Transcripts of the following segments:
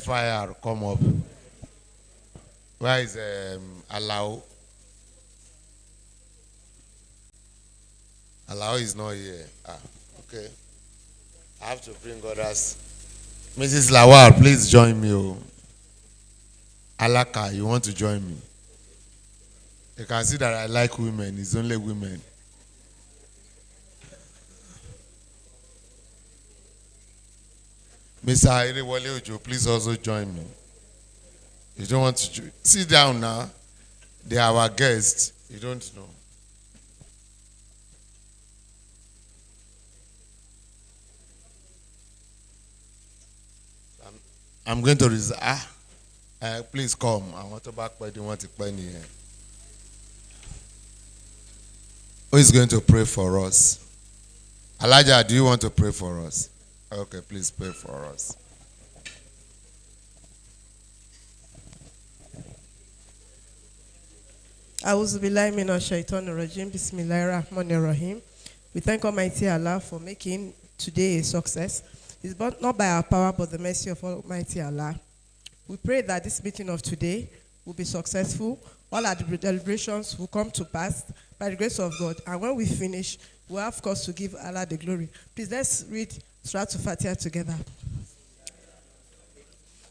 FIR, come up. Where is Alao? Alao is not here. Okay. I have to bring others. Mrs. Lawal, please join me. Oh. Alaka, you want to join me? You can see that I like women. It's only women. Mr. Irewale Ojo, please also join me. You don't want to sit down now. They are our guests. You don't know. I'm going to resign. Please come. I want to back by the one to play here. Who is going to pray for us? Elijah, do you want to pray for us? Okay, please pray for us. Bismillahirrahmanirrahim. We thank Almighty Allah for making today a success. It's not by our power but the mercy of Almighty Allah. We pray that this meeting of today will be successful. All our deliberations will come to pass by the grace of God. And when we finish, we'll have cause to give Allah the glory. Please let's read Surah Al-Fatiha together.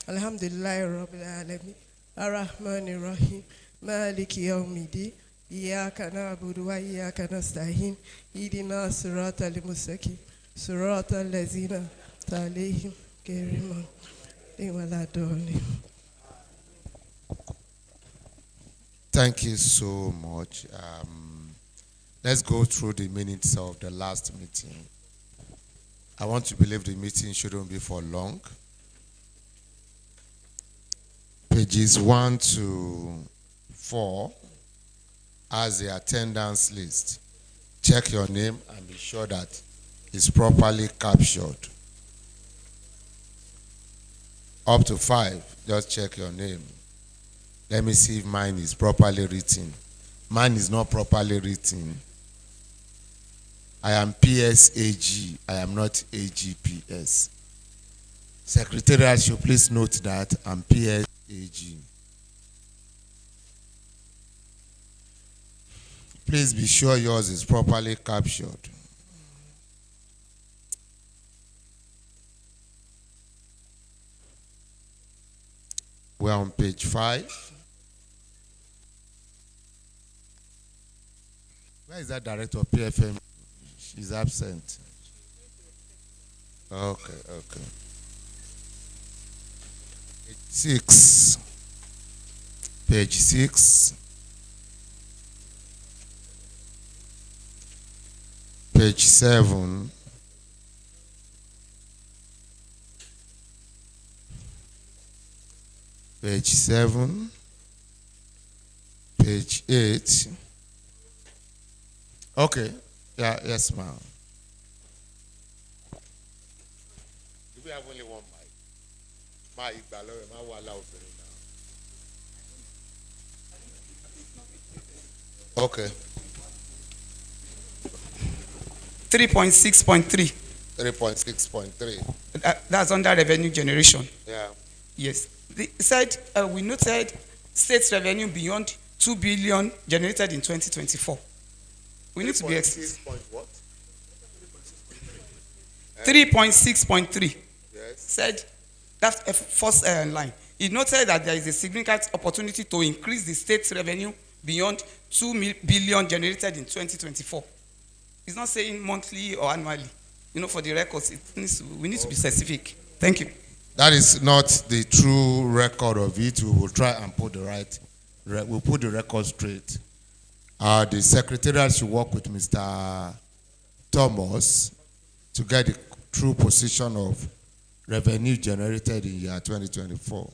Alhamdulillah Rabbil Alamin. Ar-Rahmanir Rahim. Maliki Yawmiddin. Iyyaka na'budu wa iyyaka nasta'in. Ihdina siratal mustaqim. Siratal ladzina an'amta alaihim Thank you so much. Let's go through the minutes of the last meeting. I want to believe the meeting shouldn't be for long. Pages 1 to 4 as the attendance list. Check your name and be sure that it's properly captured. Up to 5, just check your name. Let me see if mine is properly written. Mine is not properly written. I am PSAG. I am not AGPS. Secretariat should please note that I'm PSAG. Please be sure yours is properly captured. We're on page 5. Where is that director of PFM? She's absent. Okay. Page 6. Page 7. Page 7. Page 8. Okay. Yeah, yes, ma'am. Do we have only one mic? Okay. 3.6.3. 3.6.3. That's under revenue generation. Yeah. Yes. They said we noted state revenue beyond 2 billion generated in 2024. We need to be 3.6.3. Yes. Said that's a first line. It noted that there is a significant opportunity to increase the state revenue beyond 2 billion generated in 2024. It's not saying monthly or annually. For the records, we need to be specific. Thank you. That is not the true record of it. We will try and put we'll put the record straight. The secretariat should work with Mr. Thomas to get the true position of revenue generated in year 2024.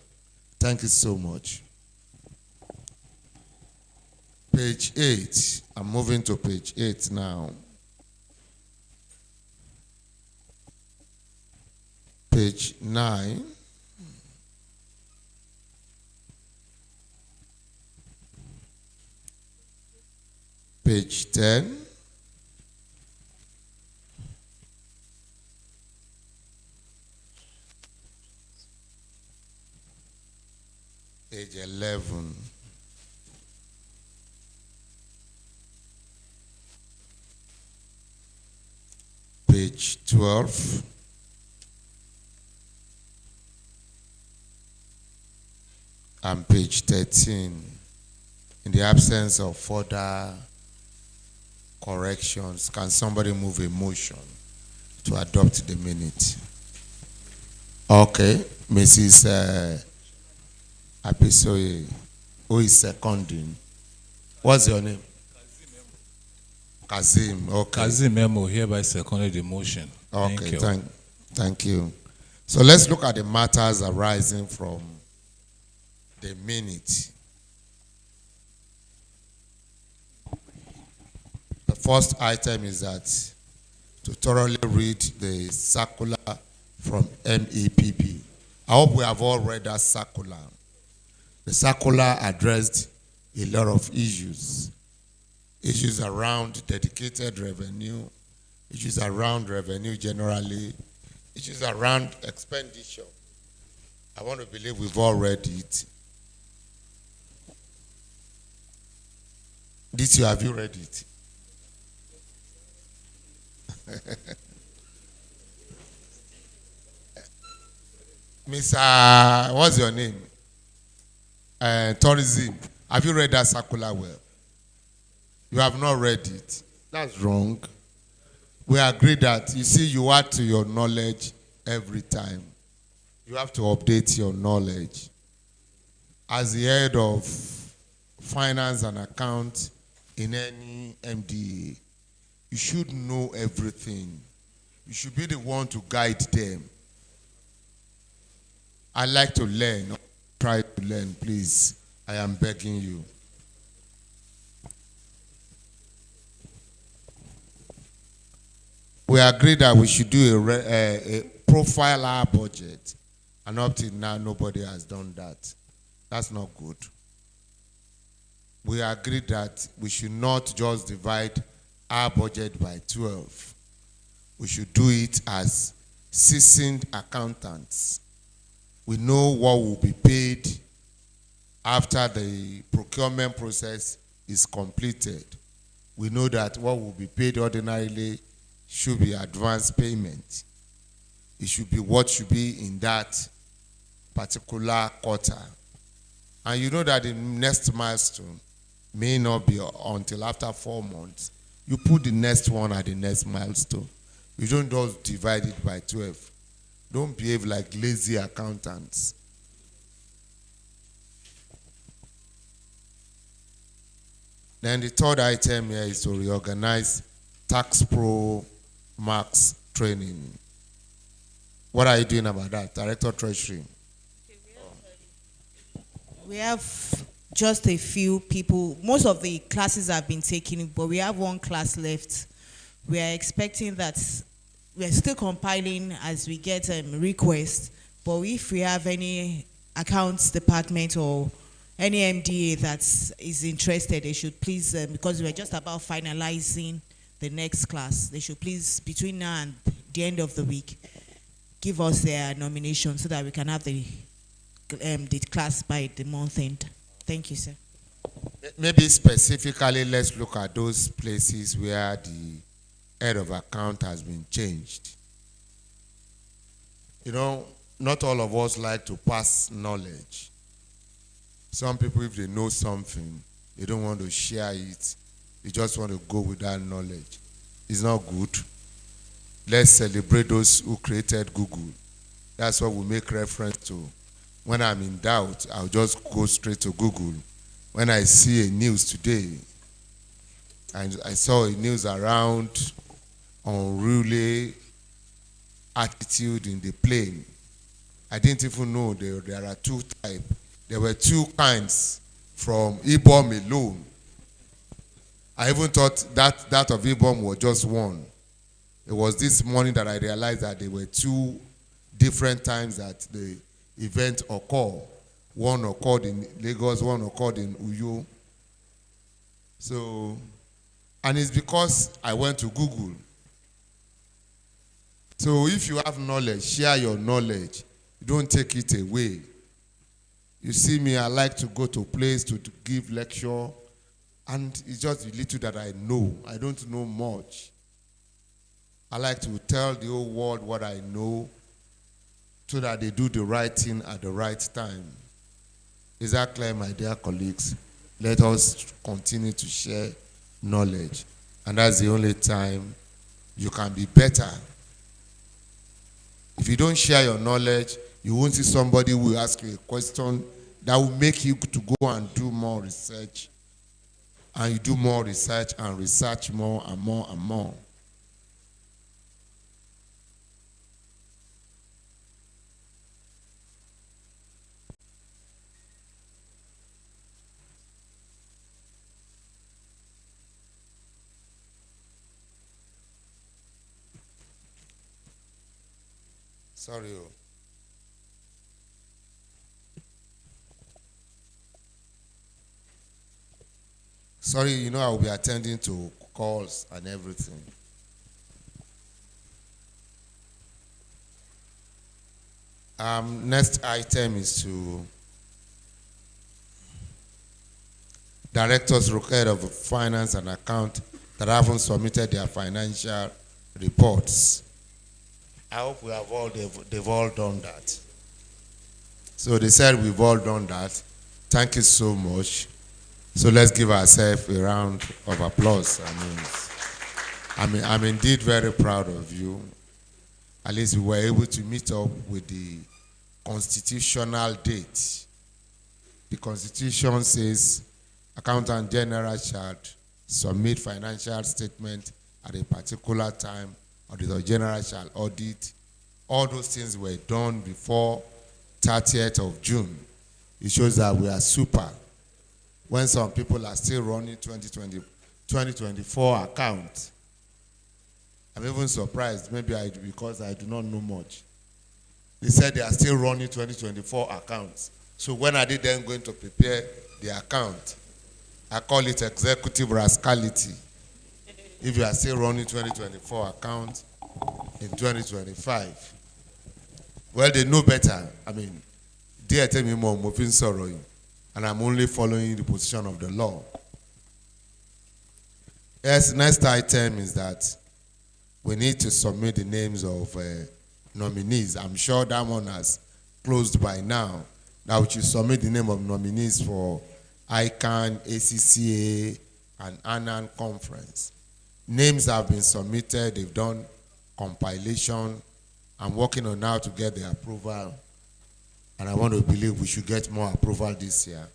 Thank you so much. Page 8. I'm moving to page 8 now. Page 9. Page 10. Page 11. Page 12. And page 13. In the absence of further corrections, can somebody move a motion to adopt the minute? Okay, Mrs. Apisoye, who is seconding? What's your name? Kazim. Okay. Kazim Memo hereby seconded the motion. Okay, Thank you. thank you. So let's look at the matters arising from the minute. The first item is that to thoroughly read the circular from MEPP. I hope we have all read that circular. The circular addressed a lot of issues. Issues around dedicated revenue, issues around revenue generally, issues around expenditure. I want to believe we've all read it. This year, have you read it? Miss, what's your name? Tourism. Have you read that circular well? You have not read it. That's wrong. We agree that, you see, you add to your knowledge every time. You have to update your knowledge. As the head of finance and account in any MDA, you should know everything. You should be the one to guide them. I like to learn. Try to learn, please. I am begging you. We agree that we should do a profile our budget, and up till now nobody has done that. That's not good. We agree that we should not just divide our budget by 12. We should do it as seasoned accountants. We know what will be paid after the procurement process is completed. We know that what will be paid ordinarily should be advance payment. It should be what should be in that particular quarter. And you know that the next milestone may not be until after 4 months. You put the next one at the next milestone. You don't just divide it by 12. Don't behave like lazy accountants. Then the third item here is to reorganize Tax Pro Max training. What are you doing about that, Director Treasury? We have just a few people. Most of the classes have been taken, but we have one class left. We are expecting that. We are still compiling as we get requests, but if we have any accounts department or any MDA that is interested, they should please, because we're just about finalizing the next class, they should please, between now and the end of the week, give us their nomination so that we can have the class by the month end. Thank you, sir. Maybe specifically, let's look at those places where the head of account has been changed. You know, not all of us like to pass knowledge. Some people, if they know something, they don't want to share it. They just want to go with that knowledge. It's not good. Let's celebrate those who created Google. That's what we make reference to. When I'm in doubt, I'll just go straight to Google. When I see a news today, and I saw a news around unruly attitude in the plane, I didn't even know there are two types. There were two kinds from Ibom alone. I even thought that of Ibom was just one. It was this morning that I realized that there were two different times that the event occurred. One occurred in Lagos, one occurred in Uyo. So, and it's because I went to Google. So if you have knowledge, share your knowledge. Don't take it away. You see me, I like to go to place to give lecture, and it's just the little that I know. I don't know much. I like to tell the whole world what I know so that they do the right thing at the right time. Is that clear, my dear colleagues? Let us continue to share knowledge. And that's the only time you can be better. If you don't share your knowledge, you won't see somebody who will ask you a question that will make you to go and do more research. And you do more research and research more and more and more. Sorry. Sorry, you know I will be attending to calls and everything. Next item is to directors required of finance and account that haven't submitted their financial reports. I hope we have they've all done that. So they said we've all done that. Thank you so much. So let's give ourselves a round of applause. I'm indeed very proud of you. At least we were able to meet up with the constitutional date. The Constitution says Accountant General shall submit financial statement at a particular time, Auditor General shall audit. All those things were done before 30th of June. It shows that we are super. When some people are still running 2024 accounts, I'm even surprised, maybe because I do not know much. They said they are still running 2024 accounts. So when are they then going to prepare the account? I call it executive rascality. If you are still running 2024 accounts in 2025. Well, they know better. They tell me more moving sorrow, and I'm only following the position of the law. Yes, next item is that we need to submit the names of nominees. I'm sure that one has closed by now. Now we should submit the name of nominees for ICANN, ACCA, and ANAN conference. Names have been submitted. They've done compilation. I'm working on how to get the approval. And I want to believe we should get more approval this year.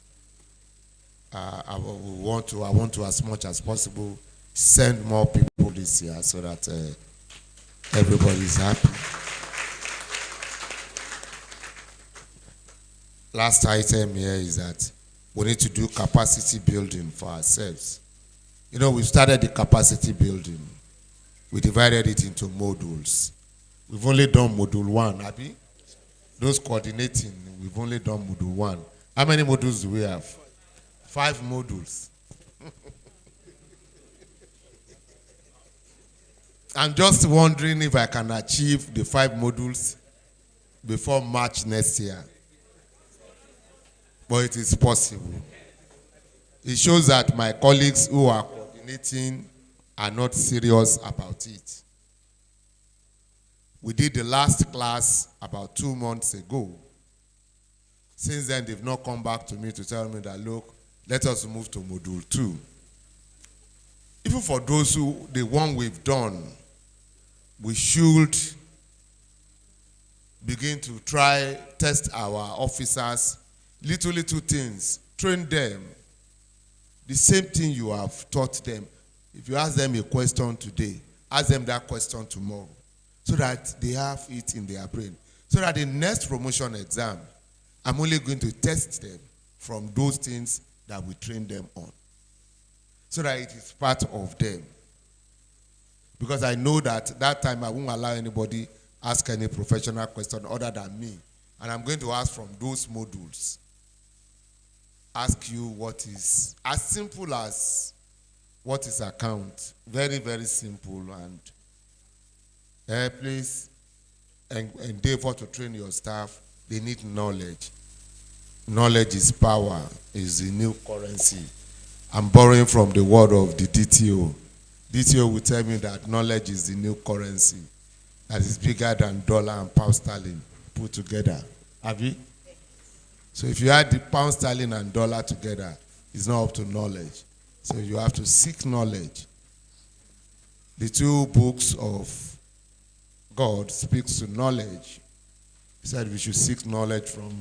I want to, as much as possible, send more people this year so that everybody is happy. Last item here is that we need to do capacity building for ourselves. You know, we started the capacity building. We divided it into modules. We've only done module 1, Abby. Those coordinating, we've only done module 1. How many modules do we have? 5 modules. I'm just wondering if I can achieve the 5 modules before March next year. But it is possible. It shows that my colleagues who are coordinating are not serious about it. We did the last class about 2 months ago. Since then, they've not come back to me to tell me that, look, let us move to module 2. Even for those who, the one we've done, we should begin to test our officers, little things, train them. The same thing you have taught them. If you ask them a question today, ask them that question tomorrow, so that they have it in their brain. So that the next promotion exam, I'm only going to test them from those things that we train them on. So that it is part of them. Because I know that time I won't allow anybody ask any professional question other than me. And I'm going to ask from those modules. Ask you what is, as simple as what is account. Very, very simple. And please endeavor to train your staff. They need knowledge. knowledge is power, is the new currency. I'm borrowing from the word of the DTO. DTO will tell me that knowledge is the new currency that is bigger than dollar and pound sterling put together. Have you? So if you add the pound sterling and dollar together, it's not up to knowledge. So you have to seek knowledge. The two books of God speaks to knowledge. He said we should seek knowledge from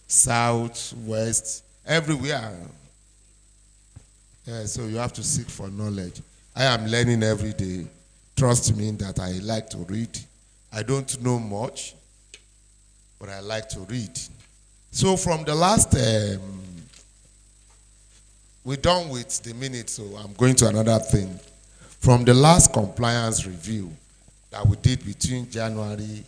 south, west, everywhere. Yeah, so you have to seek for knowledge. I am learning every day. Trust me that I like to read. I don't know much, but I like to read. So from the last, we're done with the minutes, so I'm going to another thing. From the last compliance review that we did between January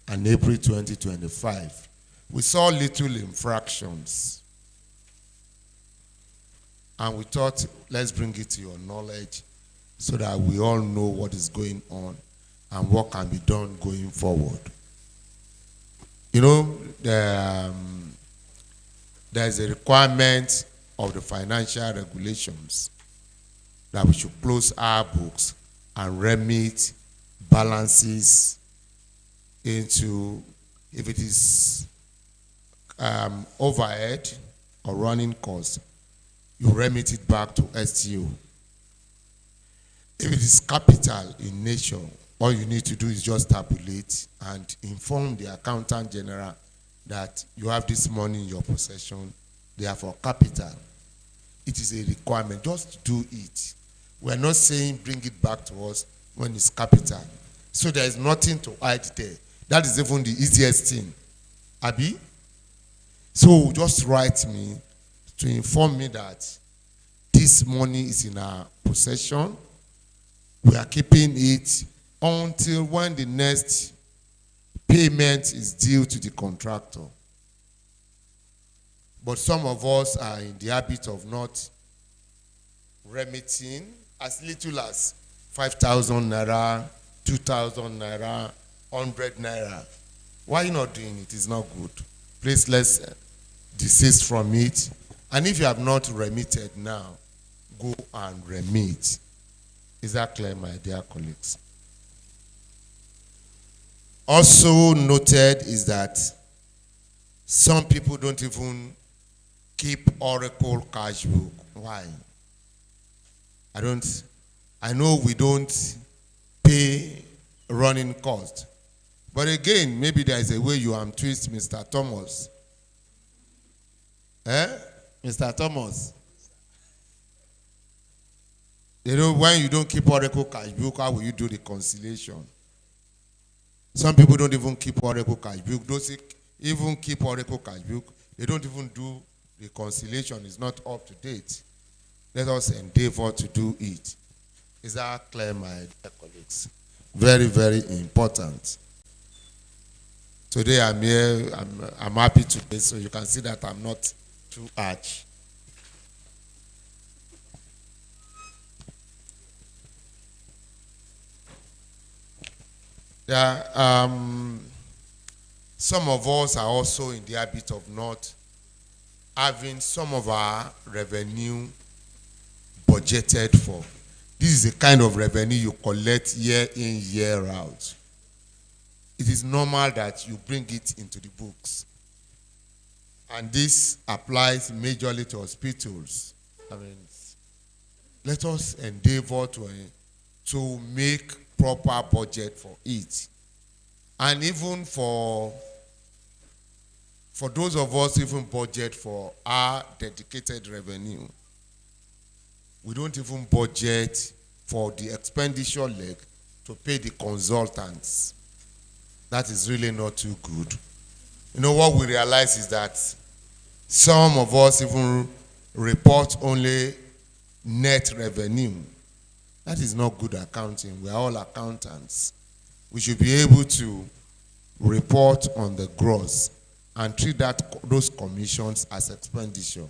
and April 2025, we saw little infractions. And we thought, let's bring it to your knowledge so that we all know what is going on and what can be done going forward. You know, there's a requirement of the financial regulations that we should close our books and remit balances into, if it is overhead or running costs, you remit it back to STO. If it is capital in nature, all you need to do is just tabulate and inform the accountant general that you have this money in your possession, they are for capital. It is a requirement. Just do it. We are not saying bring it back to us when it's capital. So there is nothing to hide there. That is even the easiest thing. Abi? So just write me to inform me that this money is in our possession. We are keeping it until when the next payment is due to the contractor. But some of us are in the habit of not remitting as little as 5,000 naira, 2,000 naira, 100 naira. Why are you not doing it? It's not good. Please, let's desist from it. And if you have not remitted now, go and remit. Is that clear, my dear colleagues? Also noted is that some people don't even keep Oracle cash book. Why? I know we don't pay running cost. But again, maybe there's a way you twist Mr. Thomas. Mr. Thomas. You know, when you don't keep Oracle cash book, how will you do the conciliation? Some people don't even keep Oracle cash book. Those even keep Oracle cash book, they don't even do the conciliation. It's not up to date. Let us endeavor to do it. Is that clear, my dear colleagues? Very, very important. Today I'm here, I'm happy today, so you can see that I'm not too arch. Yeah, some of us are also in the habit of not having some of our revenue budgeted for. This is the kind of revenue you collect year in, year out. It is normal that you bring it into the books. And this applies majorly to hospitals. I mean, let us endeavor to make proper budget for it. And even for those of us even budget for our dedicated revenue, we don't even budget for the expenditure leg to pay the consultants. That is really not too good. You know what we realize is that some of us even report only net revenue. That is not good accounting. We are all accountants. We should be able to report on the gross and treat those commissions as expenditure.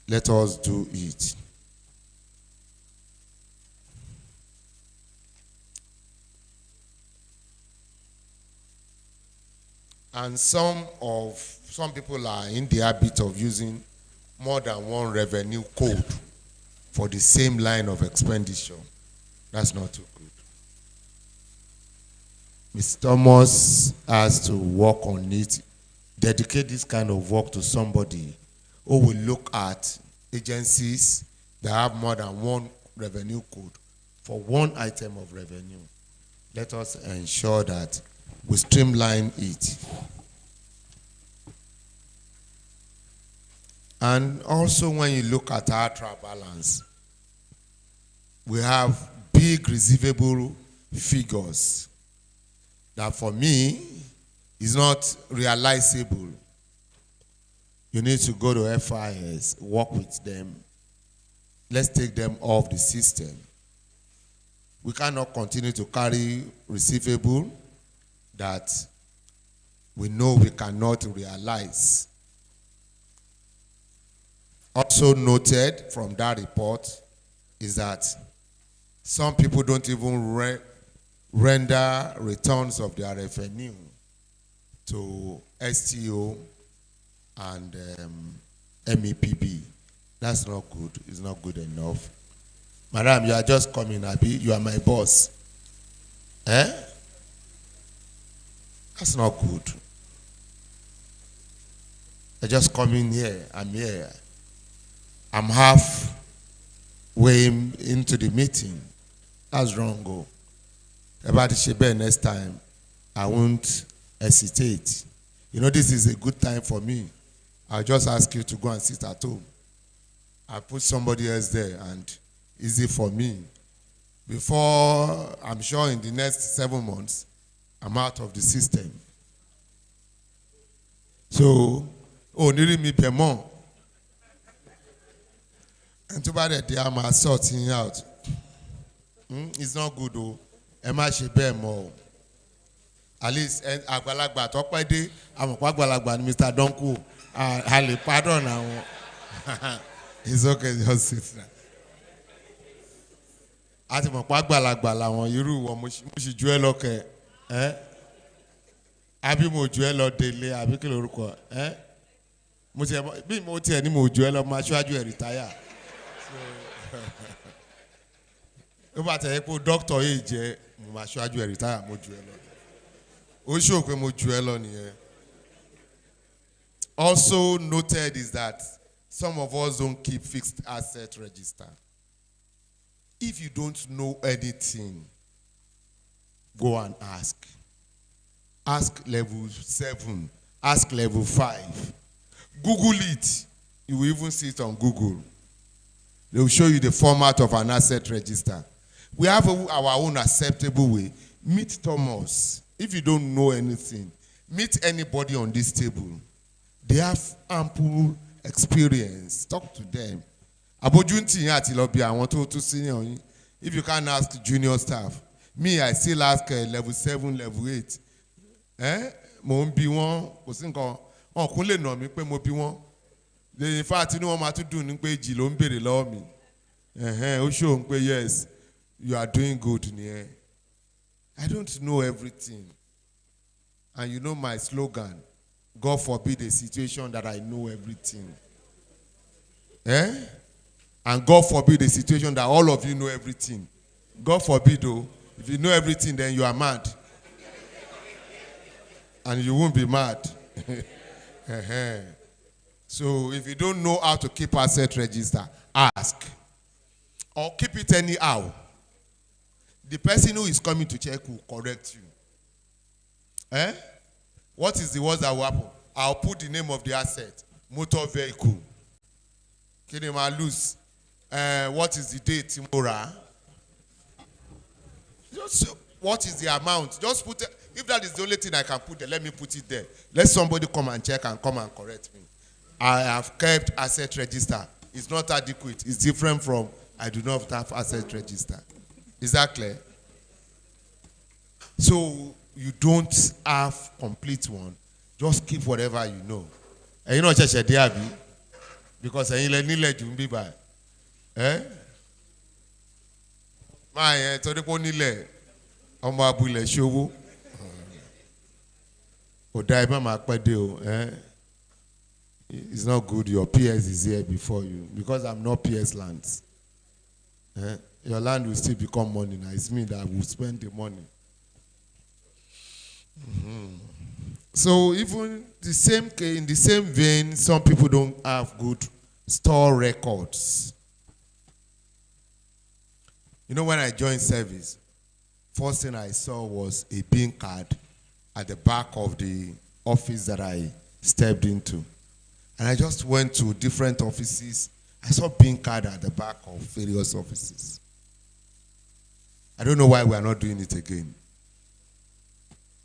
Let us do it. And some people are in the habit of using more than one revenue code for the same line of expenditure. That's not too good. Mr. Thomas has to work on it, dedicate this kind of work to somebody who will look at agencies that have more than one revenue code for one item of revenue. Let us ensure that we streamline it. And also when you look at our trial balance, we have big receivable figures that for me is not realizable. You need to go to FIS, work with them. Let's take them off the system. We cannot continue to carry receivable that we know we cannot realize. Also noted from that report is that some people don't even render returns of their revenue to STO and MEPB. That's not good. It's not good enough. Madam, you are just coming, Abi. You are my boss. That's not good. I just come in here. I'm here. I'm halfway into the meeting. That's wrong. Go. About the Shebe next time, I won't hesitate. You know, this is a good time for me. I'll just ask you to go and sit at home. I'll put somebody else there and easy for me. Before, I'm sure in the next 7 months, I'm out of the system. So, needing me per month. And too bad that I'm sorting out. It's not good though. Emma Shebe more. At least Agbalagba talk by day. I'm Agbalagba Mr. Donku. I'll pardon now. It's okay, just sit down. Àti mọ̀ pa àgbàlagbà làwọn irú wọn mo sì ju ẹ lọ kẹ àbí mo ju ẹ lọ délé àbí kí lorúkọ mo ti bí mo tiẹ̀ ní mo ju ẹ lọ máa ṣáájú ẹ rìtáyà ó bá tẹ̀ pé dókítà yìí jẹ́ mo máa ṣáájú ẹ rìtáyà mo ju ẹ lọ ó ṣó pé mo ju ẹ lọ nìyẹn. Also noted is that some of us don't keep fixed asset register. If you don't know anything, go and ask. Ask level 7. Ask level 5. Google it. You will even see it on Google. They will show you the format of an asset register. We have our own acceptable way. Meet Thomas. If you don't know anything, meet anybody on this table. They have ample experience. Talk to them. If you can't ask junior staff, me, I still ask level 7, level 8. Mo ń bi wọ́n kò sí nǹkan wọn kún lè nà mí pé mo bi wọ́n. In fact, inú wọn máa tún dùn ní pé èjì ló ń béèrè lọ́wọ́ mi. Ó show pé yes, you are doing good nìyẹn. I don't know everything. And you know my slogan, God forbid a situation that I know everything. And God forbid a situation that all of you know everything. God forbid, though, if you know everything, then you are mad. And you won't be mad. So if you don't know how to keep asset register, ask. Or keep it anyhow. The person who is coming to check will correct you. What is the worst that will happen? I'll put the name of the asset. Motor vehicle. Can you lose? What is the date tomorrow? Just what is the amount? Just put it. If that is the only thing I can put there, let me put it there. Let somebody come and check and come and correct me. I have kept asset register. It's not adequate. It's different from I do not have asset register. Is that clear? So you don't have complete one. Just keep whatever you know. And you know what because I need to be by. My torí kò nílẹ̀ ọmọ abúlé ṣòwò Odaima Makpede, it's not good. Your PS is here before you because I'm not PS lands. Your land will still become money now. It's me that will spend the money. So even in the same vein, some people don't have good store records. You know, when I joined service, first thing I saw was a bin card at the back of the office that I stepped into. And I just went to different offices. I saw bin card at the back of various offices. I don't know why we are not doing it again.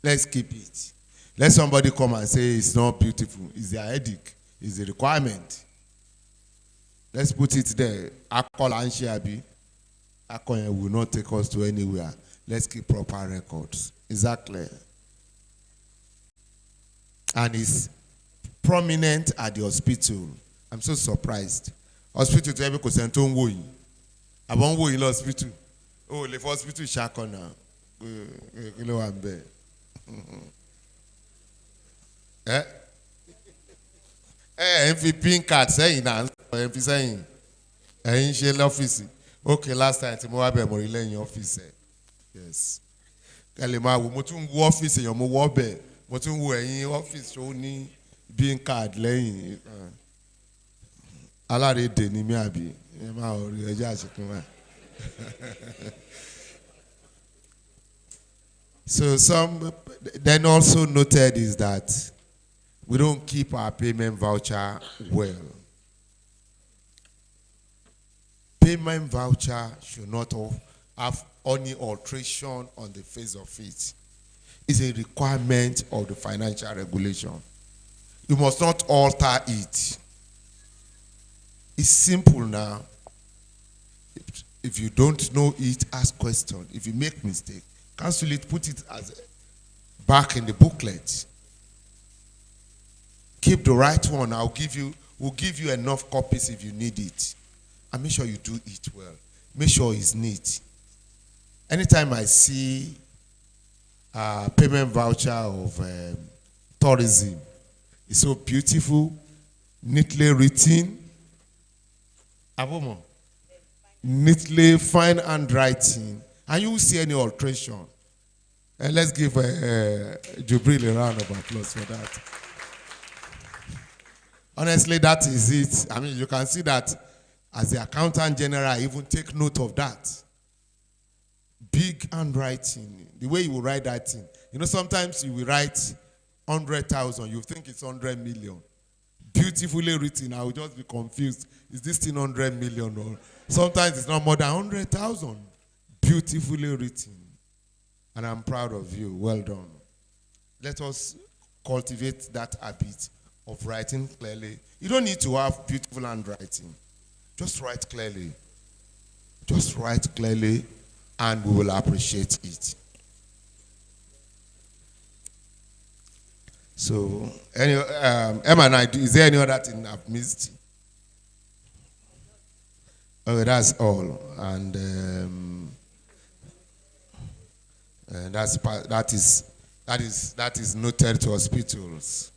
Let's keep it. Let somebody come and say it's not beautiful. It's their headache. It's a requirement. Let's put it there. Akol and Shiabi. Akol will not take us to anywhere. Let's keep proper records. Is that clear? And it's prominent at the hospital. I'm so surprised. Hospital to every person don't worry. I won't worry in the hospital. Oh, the hospital shakona. MVP card saying that MP saying in shell office. Okay, last time Timoabe Morile in your office. Yes. Kalema motun wo office yan mo wo be motun wo eyin office so ni bin card lẹ́yìn alárèdè ni mi àbí ẹ má ori ẹjẹ àṣekún wa. So some then also noted is that we don't keep our payment voucher well. Payment voucher should not have any alteration on the face of it. It's a requirement of the financial regulation. You must not alter it. It's simple now. If you don't know it, ask questions. If you make mistake, cancel it, put it as back in the booklet. Keep the right one. We'll give you enough copies if you need it. And make sure you do it well. Make sure it's neat. Anytime I see a payment voucher of tourism, it's so beautiful, neatly written. Abomo. Neatly fine handwriting. And you will see any alteration. And let's give Jubril a round of applause for that. Honestly, that is it. I mean, you can see that as the accountant general, I even take note of that. Big handwriting, the way you will write that thing. You know, sometimes you will write 100,000, you think it's 100 million. Beautifully written, I will just be confused. Is this thing 100 million? Or sometimes it's not more than 100,000. Beautifully written. And I'm proud of you. Well done. Let us cultivate that habit of writing clearly. You don't need to have beautiful handwriting. Just write clearly. Just write clearly, and we will appreciate it. So, Emma and I, is there any other thing I've missed? Okay, that's all. And that is noted to hospitals.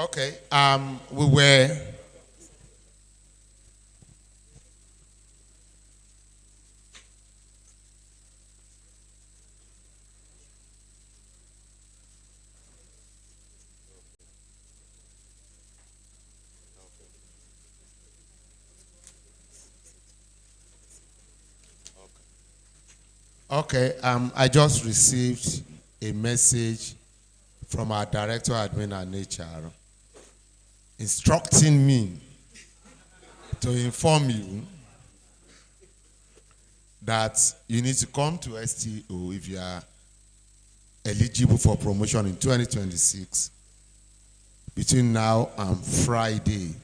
Okay, we were okay, I just received a message from our director admin and HR instructing me to inform you that you need to come to STO if you are eligible for promotion in 2026. Between now and Friday,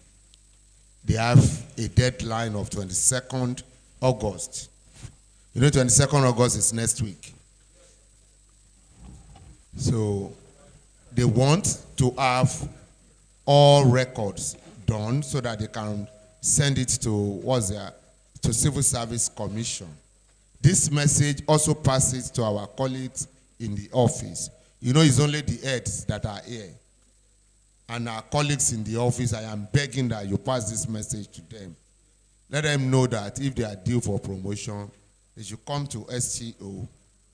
they have a deadline of 22nd August. You know, 22nd August is next week. So they want to have all records done so that they can send it to Civil Service Commission. This message also passes to our colleagues in the office. You know, it's only the heads that are here. And our colleagues in the office, I am begging that you pass this message to them. Let them know that if they are due for promotion, they should come to STO.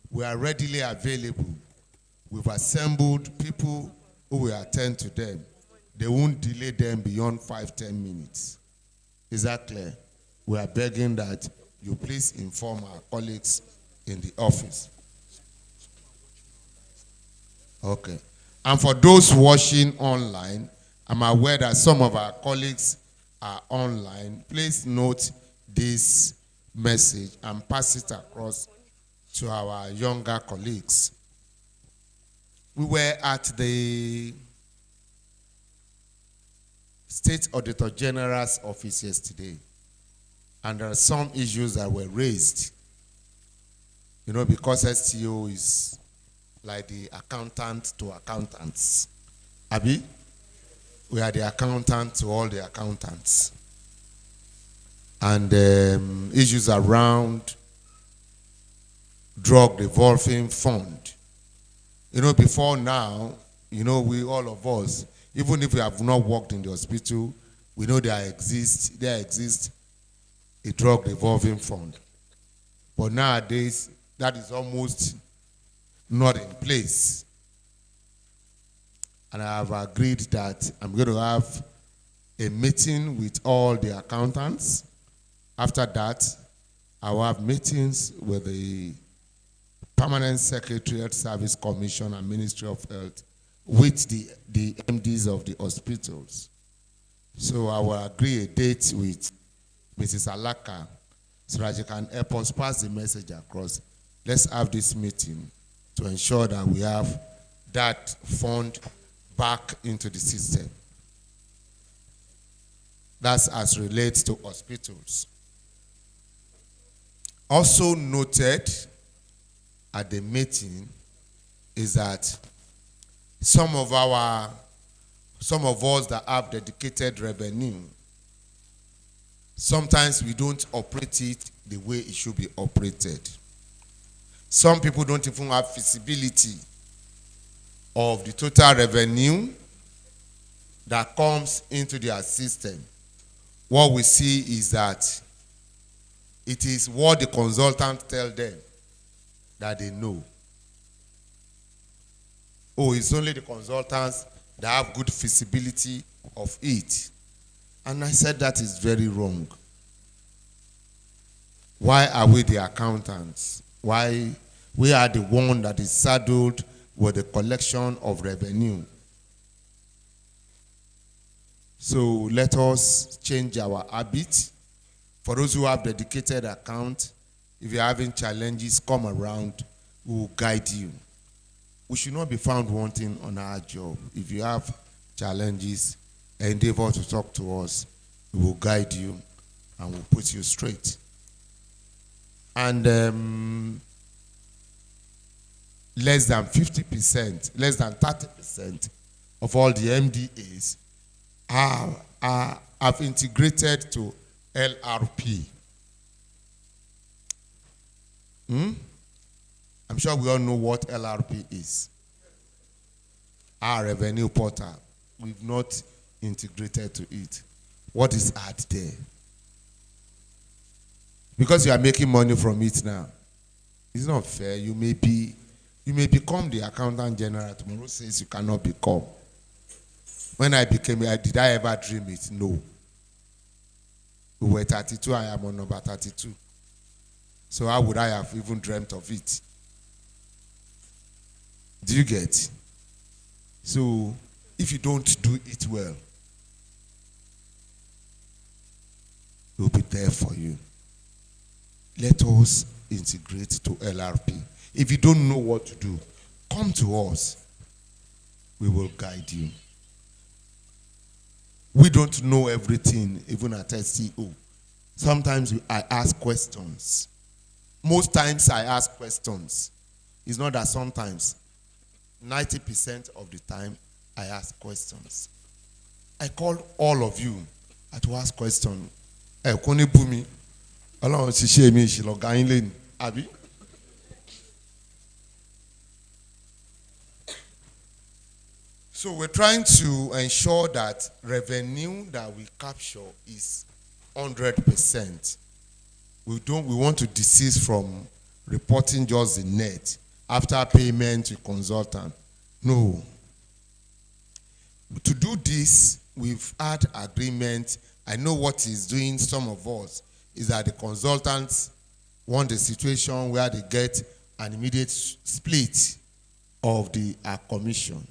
We are readily available. We've assembled people who will attend to them. They won't delay them beyond 5-10 minutes. Is that clear? We are begging that you please inform our colleagues in the office. Okay. And for those watching online, I'm aware that some of our colleagues are online. Please note this message and pass it across to our younger colleagues. We were at the State Auditor General's office yesterday, and there are some issues that were raised. You know, because STO is like the accountant to accountants. Abi, we are the accountant to all the accountants. And issues around drug revolving fund. You know, before now, you know, we, all of us, even if we have not worked in the hospital, we know there exists a drug revolving fund. But nowadays, that is almost not in place. And I have agreed that I'm going to have a meeting with all the accountants. After that, I will have meetings with the Permanent Secretariat Service Commission and Ministry of Health with the MDs of the hospitals. So I will agree a date with Mrs. Alaka so that you can help us pass the message across. Let's have this meeting to ensure that we have that fund back into the system. That's as relates to hospitals. Also noted at the meeting is that some of us that have dedicated revenue, sometimes we don't operate it the way it should be operated. Some people don't even have visibility of the total revenue that comes into their system. What we see is that it is what the consultant tells them that they know. Oh, it's only the consultants that have good visibility of it. And I said that is very wrong. Why are we the accountants? Why we are the one that is saddled with the collection of revenue? So let us change our habit. For those who have dedicated account, if you're having challenges, come around, we will guide you. We should not be found wanting on our job. If you have challenges, endeavor to talk to us. We will guide you and we'll put you straight. And less than 50%, less than 30% of all the MDAs have integrated to LRP. I'm sure we all know what LRP is. Our revenue portal. We've not integrated to it. What is add there? Because you are making money from it now. It's not fair. You may become the accountant general. Tomorrow says you cannot become. When I became, did I ever dream it? No. We were 32, I am on number 32. So how would I have even dreamt of it? Do you get? So if you don't do it well, it will be there for you. let us integrate to LRP. If you don't know what to do, come to us. We will guide you. We don't know everything, even at STO. Sometimes I ask questions. Most times I ask questions. It's not that sometimes. 90% of the time I ask questions. I call all of you to ask questions. Koni bumi. Ọlọ́run ti ṣe mi ìṣìlọ̀gá yín lẹ́nu. Àbí? So we're trying to ensure that revenue that we capture is 100%. We want to desist from reporting just the net after payment to consultant. No. To do this, we've had agreement. I know what he's doing, some of us, is that the consultants want a situation where they get an immediate split of the commission.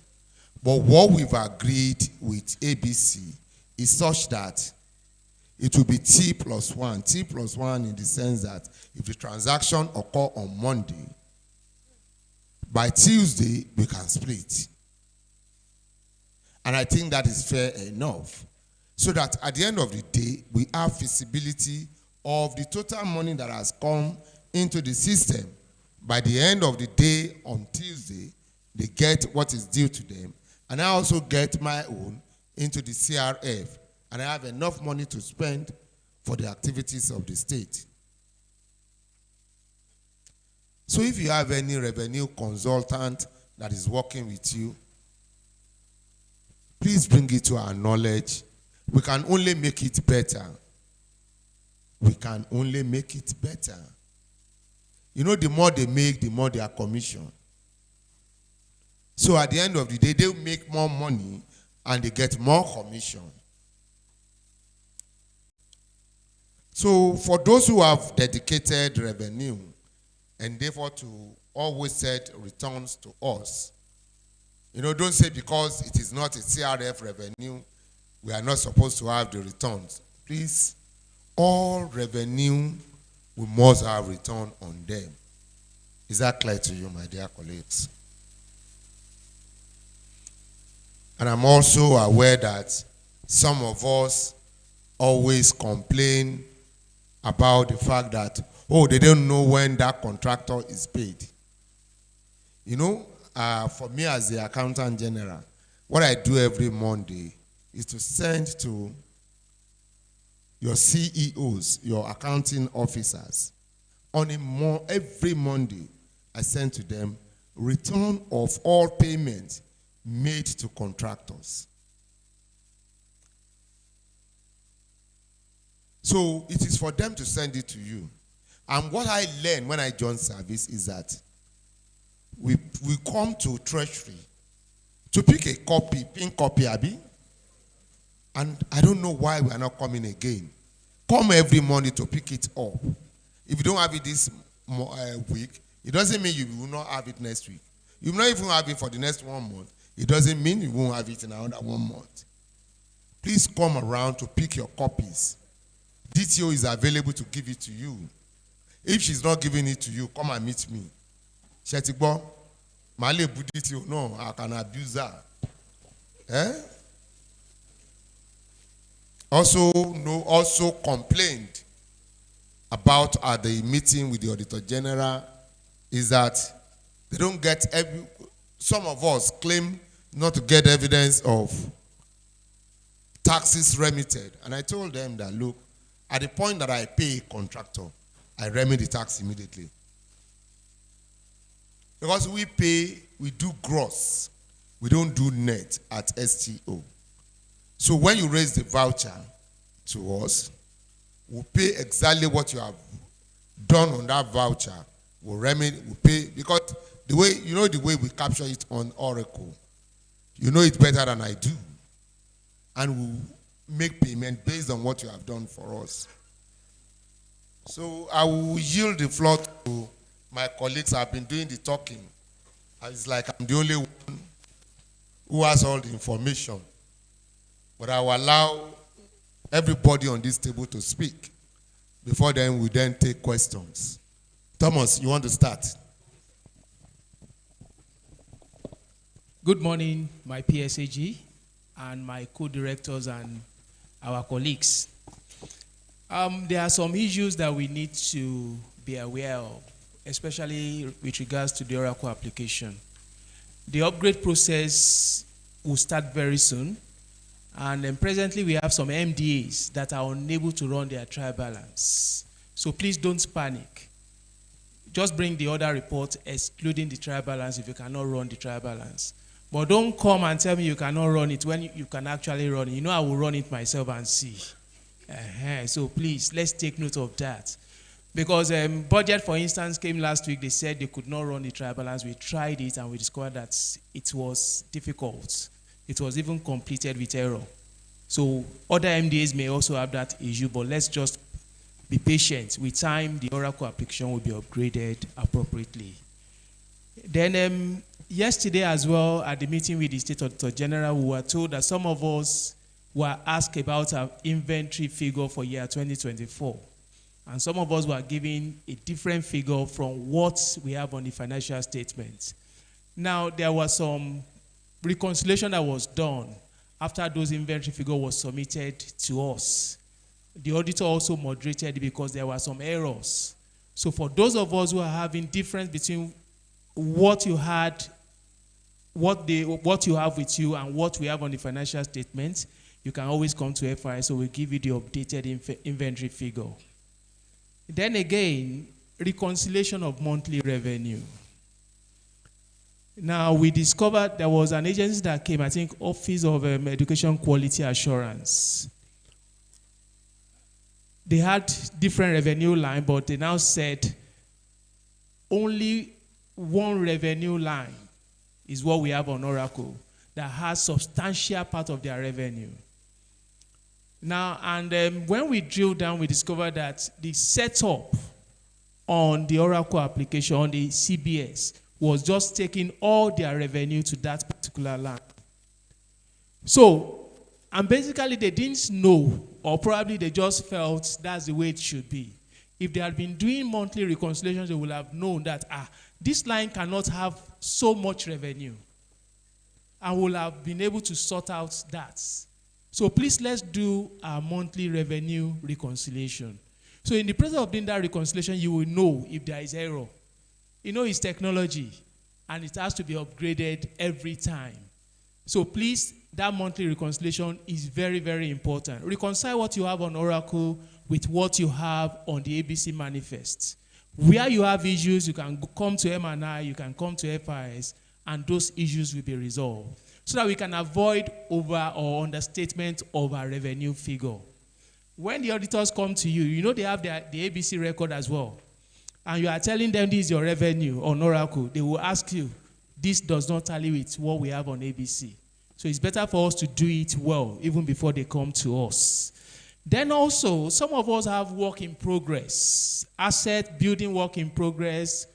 But what we've agreed with ABC is such that it will be T plus 1. T plus 1 in the sense that if the transaction occur on Monday, by Tuesday, we can split. And I think that is fair enough. So that at the end of the day, we have visibility of the total money that has come into the system. By the end of the day on Tuesday, they get what is due to them. And I also get my own into the CRF. And I have enough money to spend for the activities of the state. So if you have any revenue consultant that is working with you, please bring it to our knowledge. We can only make it better. We can only make it better. You know, the more they make, the more they are commissioned. So at the end of the day, they make more money and they get more commission. So for those who have dedicated revenue and therefore to always set returns to us, you know, don't say because it is not a CRF revenue, we are not supposed to have the returns. Please, all revenue, we must have return on them. Is that clear to you, my dear colleagues? And I'm also aware that some of us always complain about the fact that, oh, they don't know when that contractor is paid. You know, for me as the accountant general, what I do every Monday is to send to your CEOs, your accounting officers, every Monday, I send to them return of all payments made to contractors. So it is for them to send it to you. And what I learned when I joined service is that we come to treasury to pick a copy, pin copy, Abby. And I don't know why we are not coming again. Come every Monday to pick it up. If you don't have it this week, it doesn't mean you will not have it next week. You will not even have it for the next 1 month. It doesn't mean you won't have it in another 1 month. Please come around to pick your copies. DTO is available to give it to you. If she's not giving it to you, come and meet me. Shetigbo, Male DTO, no, I can abuse her. Also complained about at the meeting with the Auditor General is that they don't get some of us claim not to get evidence of taxes remitted. And I told them that, look, at the point that I pay a contractor, I remit the tax immediately. Because we do gross. We don't do net at STO. So when you raise the voucher to us, we'll pay exactly what you have done on that voucher. We'll pay, because the way we capture it on Oracle, you know it better than I do. And we'll make payment based on what you have done for us. So I will yield the floor to my colleagues. I've been doing the talking. It's like I'm the only one who has all the information. But I will allow everybody on this table to speak. Before then, we then take questions. Thomas, you want to start? Good morning, my PSAG and my co-directors and our colleagues. There are some issues that we need to be aware of, especially with regards to the Oracle application. The upgrade process will start very soon, and then presently we have some MDAs that are unable to run their trial balance. So please don't panic. Just bring the other report excluding the trial balance if you cannot run the trial balance. But don't come and tell me you cannot run it when you can actually run it. You know I will run it myself and see. So please, let's take note of that. Because budget, for instance, came last week. They said they could not run the trial balance. We tried it and we discovered that it was difficult. It was even completed with error. So other MDAs may also have that issue, but let's just be patient. With time, the Oracle application will be upgraded appropriately. Then yesterday as well, at the meeting with the State Auditor General, we were told that some of us were asked about our inventory figure for year 2024. And some of us were given a different figure from what we have on the financial statement. Now, there was some reconciliation that was done after those inventory figure was submitted to us. The auditor also moderated because there were some errors. So for those of us who are having difference between what you had, what you have with you and what we have on the financial statement, you can always come to FIS, so we'll give you the updated inventory figure. Then again, reconciliation of monthly revenue. Now, we discovered there was an agency that came, I think, Office of Education Quality Assurance. They had different revenue line, but they now said only one revenue line is what we have on Oracle that has substantial part of their revenue. Now, and when we drill down, we discovered that the setup on the Oracle application, on the CBS, was just taking all their revenue to that particular line. So, and basically they didn't know, or probably they just felt that's the way it should be. If they had been doing monthly reconciliations, they would have known that, this line cannot have so much revenue. And will have been able to sort out that. So please, let's do our monthly revenue reconciliation. So in the process of doing that reconciliation, you will know if there is error. You know, it's technology, and it has to be upgraded every time. So please, that monthly reconciliation is very, very important. Reconcile what you have on Oracle with what you have on the ABC manifest. Where you have issues, you can come to M&I, you can come to FIS, and those issues will be resolved, so that we can avoid over or understatement of our revenue figure. When the auditors come to you, you know they have the ABC record as well. And you are telling them this is your revenue on Oracle, they will ask you, this does not tally with what we have on ABC. So it's better for us to do it well, even before they come to us. Then also, some of us have work in progress, asset building work in progress,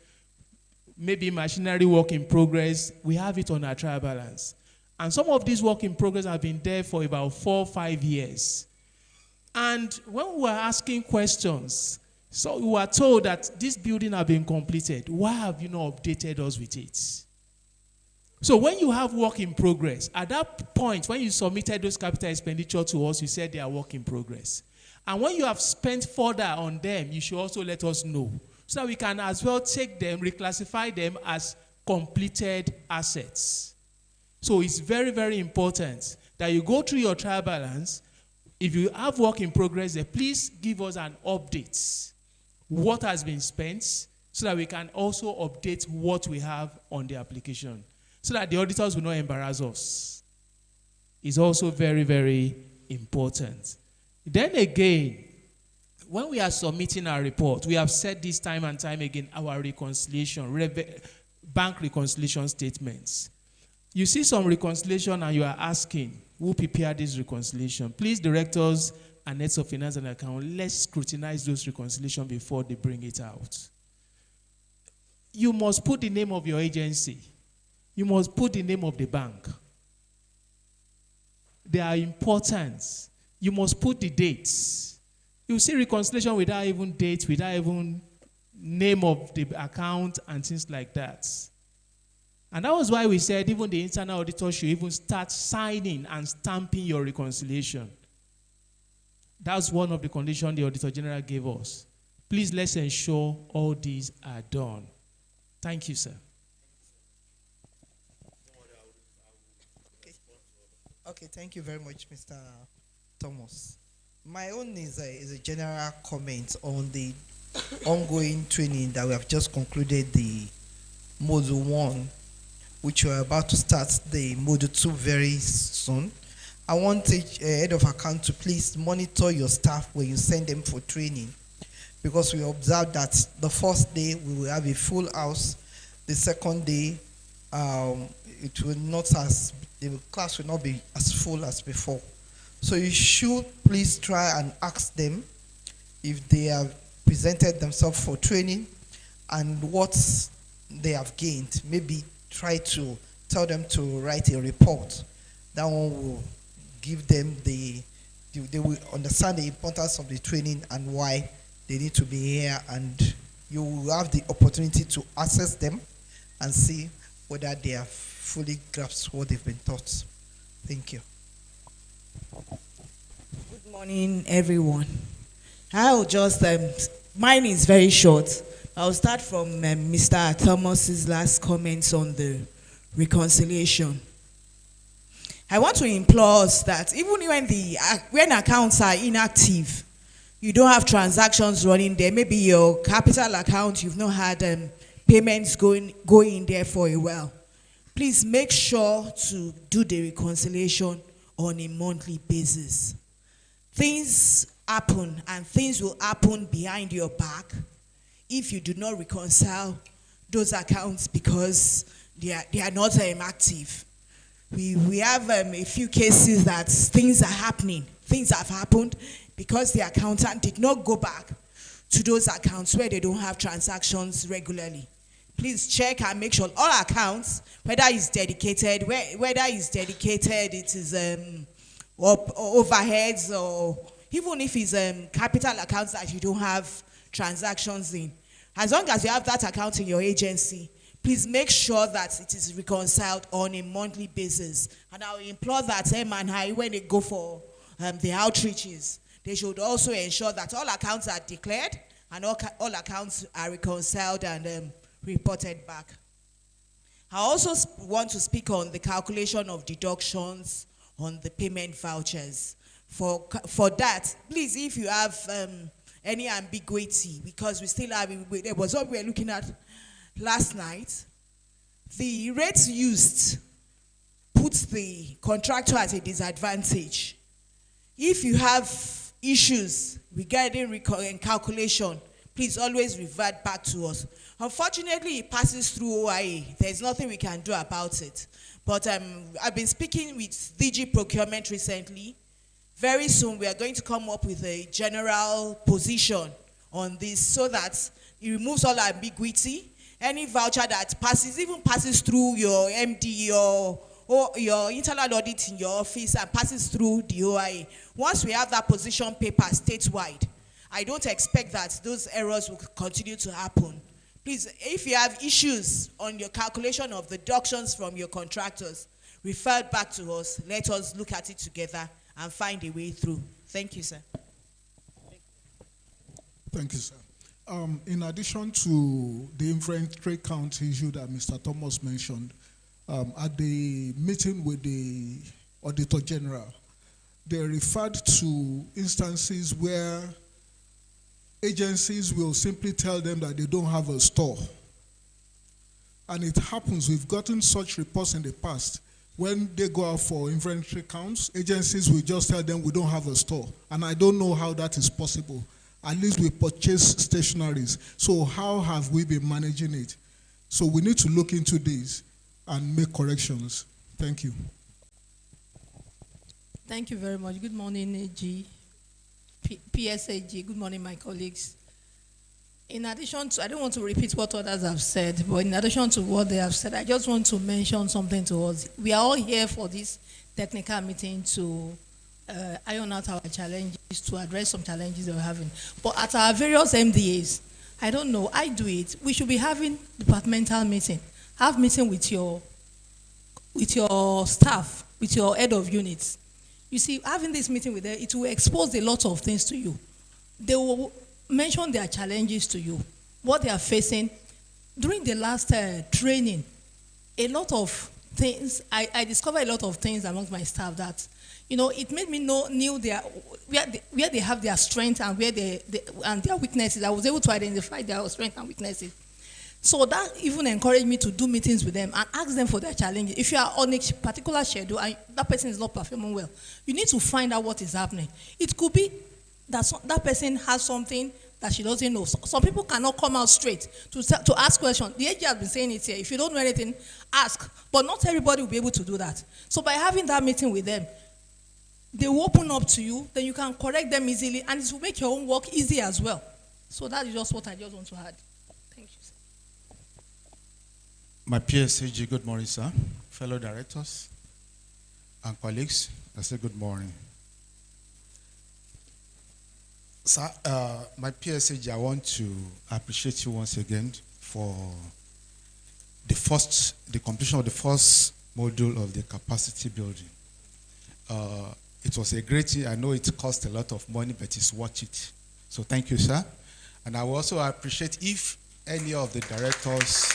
maybe machinery work in progress. We have it on our trial balance. And some of these work in progress have been there for about 4 or 5 years. And when we were asking questions, so we were told that this building has been completed. Why have you not updated us with it? So when you have work in progress, at that point, when you submitted those capital expenditure to us, you said they are work in progress. And when you have spent further on them, you should also let us know, so that we can as well take them, reclassify them as completed assets. So it's very, very important that you go through your trial balance. If you have work in progress there, please give us an update. What has been spent, so that we can also update what we have on the application, so that the auditors will not embarrass us. It's also very, very important. Then again, when we are submitting our report, we have said this time and time again, our reconciliation, bank reconciliation statements. You see some reconciliation and you are asking, who prepared this reconciliation? Please, directors and heads of finance and account, let's scrutinize those reconciliations before they bring it out. You must put the name of your agency. You must put the name of the bank. They are important. You must put the dates. You see reconciliation without even date, without even name of the account and things like that. And that was why we said even the internal auditor should even start signing and stamping your reconciliation. That's one of the conditions the Auditor General gave us. Please let's ensure all these are done. Thank you, sir. Okay, thank you very much, Mr. Thomas. My own is a general comment on the ongoing training that we have just concluded, the Module 1, which we are about to start the Module 2 very soon. I want each head of account to please monitor your staff when you send them for training, because we observed that the first day we will have a full house, the second day it will not the class will not be as full as before. So you should please try and ask them if they have presented themselves for training and what they have gained. Maybe try to tell them to write a report. That one will give them they will understand the importance of the training and why they need to be here, and you will have the opportunity to assess them and see whether they have fully grasped what they've been taught. Thank you. Good morning, everyone. I'll just, mine is very short. I'll start from Mr. Thomas's last comments on the reconciliation. I want to implore us that even when accounts are inactive, you don't have transactions running there, maybe your capital account, you've not had payments going in there for a while, please make sure to do the reconciliation on a monthly basis. Things happen, and things will happen behind your back if you do not reconcile those accounts because they are not active. We have a few cases that things are happening. Things have happened because the accountant did not go back to those accounts where they don't have transactions regularly. Please check and make sure all accounts, whether it's dedicated, it is overheads, or even if it's capital accounts that you don't have transactions in. As long as you have that account in your agency, please make sure that it is reconciled on a monthly basis. And I will implore that M&I, when they go for the outreaches, they should also ensure that all accounts are declared and all accounts are reconciled and reported back. I also want to speak on the calculation of deductions on the payment vouchers. For that, please, if you have any ambiguity, because we still have, it was what we were looking at last night, the rates used puts the contractor at a disadvantage. If you have issues regarding calculation, please always revert back to us. Unfortunately, it passes through OIA. There's nothing we can do about it. But I've been speaking with DG Procurement recently. Very soon, we are going to come up with a general position on this so that it removes all ambiguity. Any voucher that even passes through your MD or your internal audit in your office and passes through the OIA. Once we have that position paper statewide, I don't expect that those errors will continue to happen. Please, if you have issues on your calculation of the deductions from your contractors, refer back to us. Let us look at it together and find a way through. Thank you, sir. Thank you, sir. In addition to the inventory count issue that Mr. Thomas mentioned, at the meeting with the Auditor General, they referred to instances where agencies will simply tell them that they don't have a store. And it happens, we've gotten such reports in the past. When they go out for inventory counts, agencies will just tell them we don't have a store. And I don't know how that is possible. At least we purchase stationaries. So how have we been managing it? So we need to look into this and make corrections. Thank you. Thank you very much. Good morning, AG, PSAG. Good morning, my colleagues. In addition to, I don't want to repeat what others have said, but in addition to what they have said, I just want to mention something to us. We are all here for this technical meeting to iron out our challenges, to address some challenges that we're having. But at our various MDAs, I don't know, I do it. We should be having departmental meeting. Have meeting with your staff, with your head of units. You see, having this meeting with them, it will expose a lot of things to you. They will mention their challenges to you, what they are facing. During the last training, a lot of things, I discovered a lot of things amongst my staff that, you know, it made me knew where they have their strength and where and their weaknesses. I was able to identify their strengths and weaknesses. So that even encouraged me to do meetings with them and ask them for their challenges. If you are on a particular schedule and that person is not performing well, you need to find out what is happening. It could be that that person has something that she doesn't know. Some people cannot come out straight to ask questions. The AG has been saying it here. If you don't know anything, ask. But not everybody will be able to do that. So by having that meeting with them, they will open up to you, then you can correct them easily, and it will make your own work easy as well. So that is just what I just want to add. Thank you, sir. My PSAG, good morning, sir. Fellow directors and colleagues, I say good morning. Sir, my PSAG, I want to appreciate you once again for the completion of the first module of the capacity building. It was a great thing. I know it cost a lot of money, but it's worth it. So thank you, sir. And I will also appreciate if any of the directors,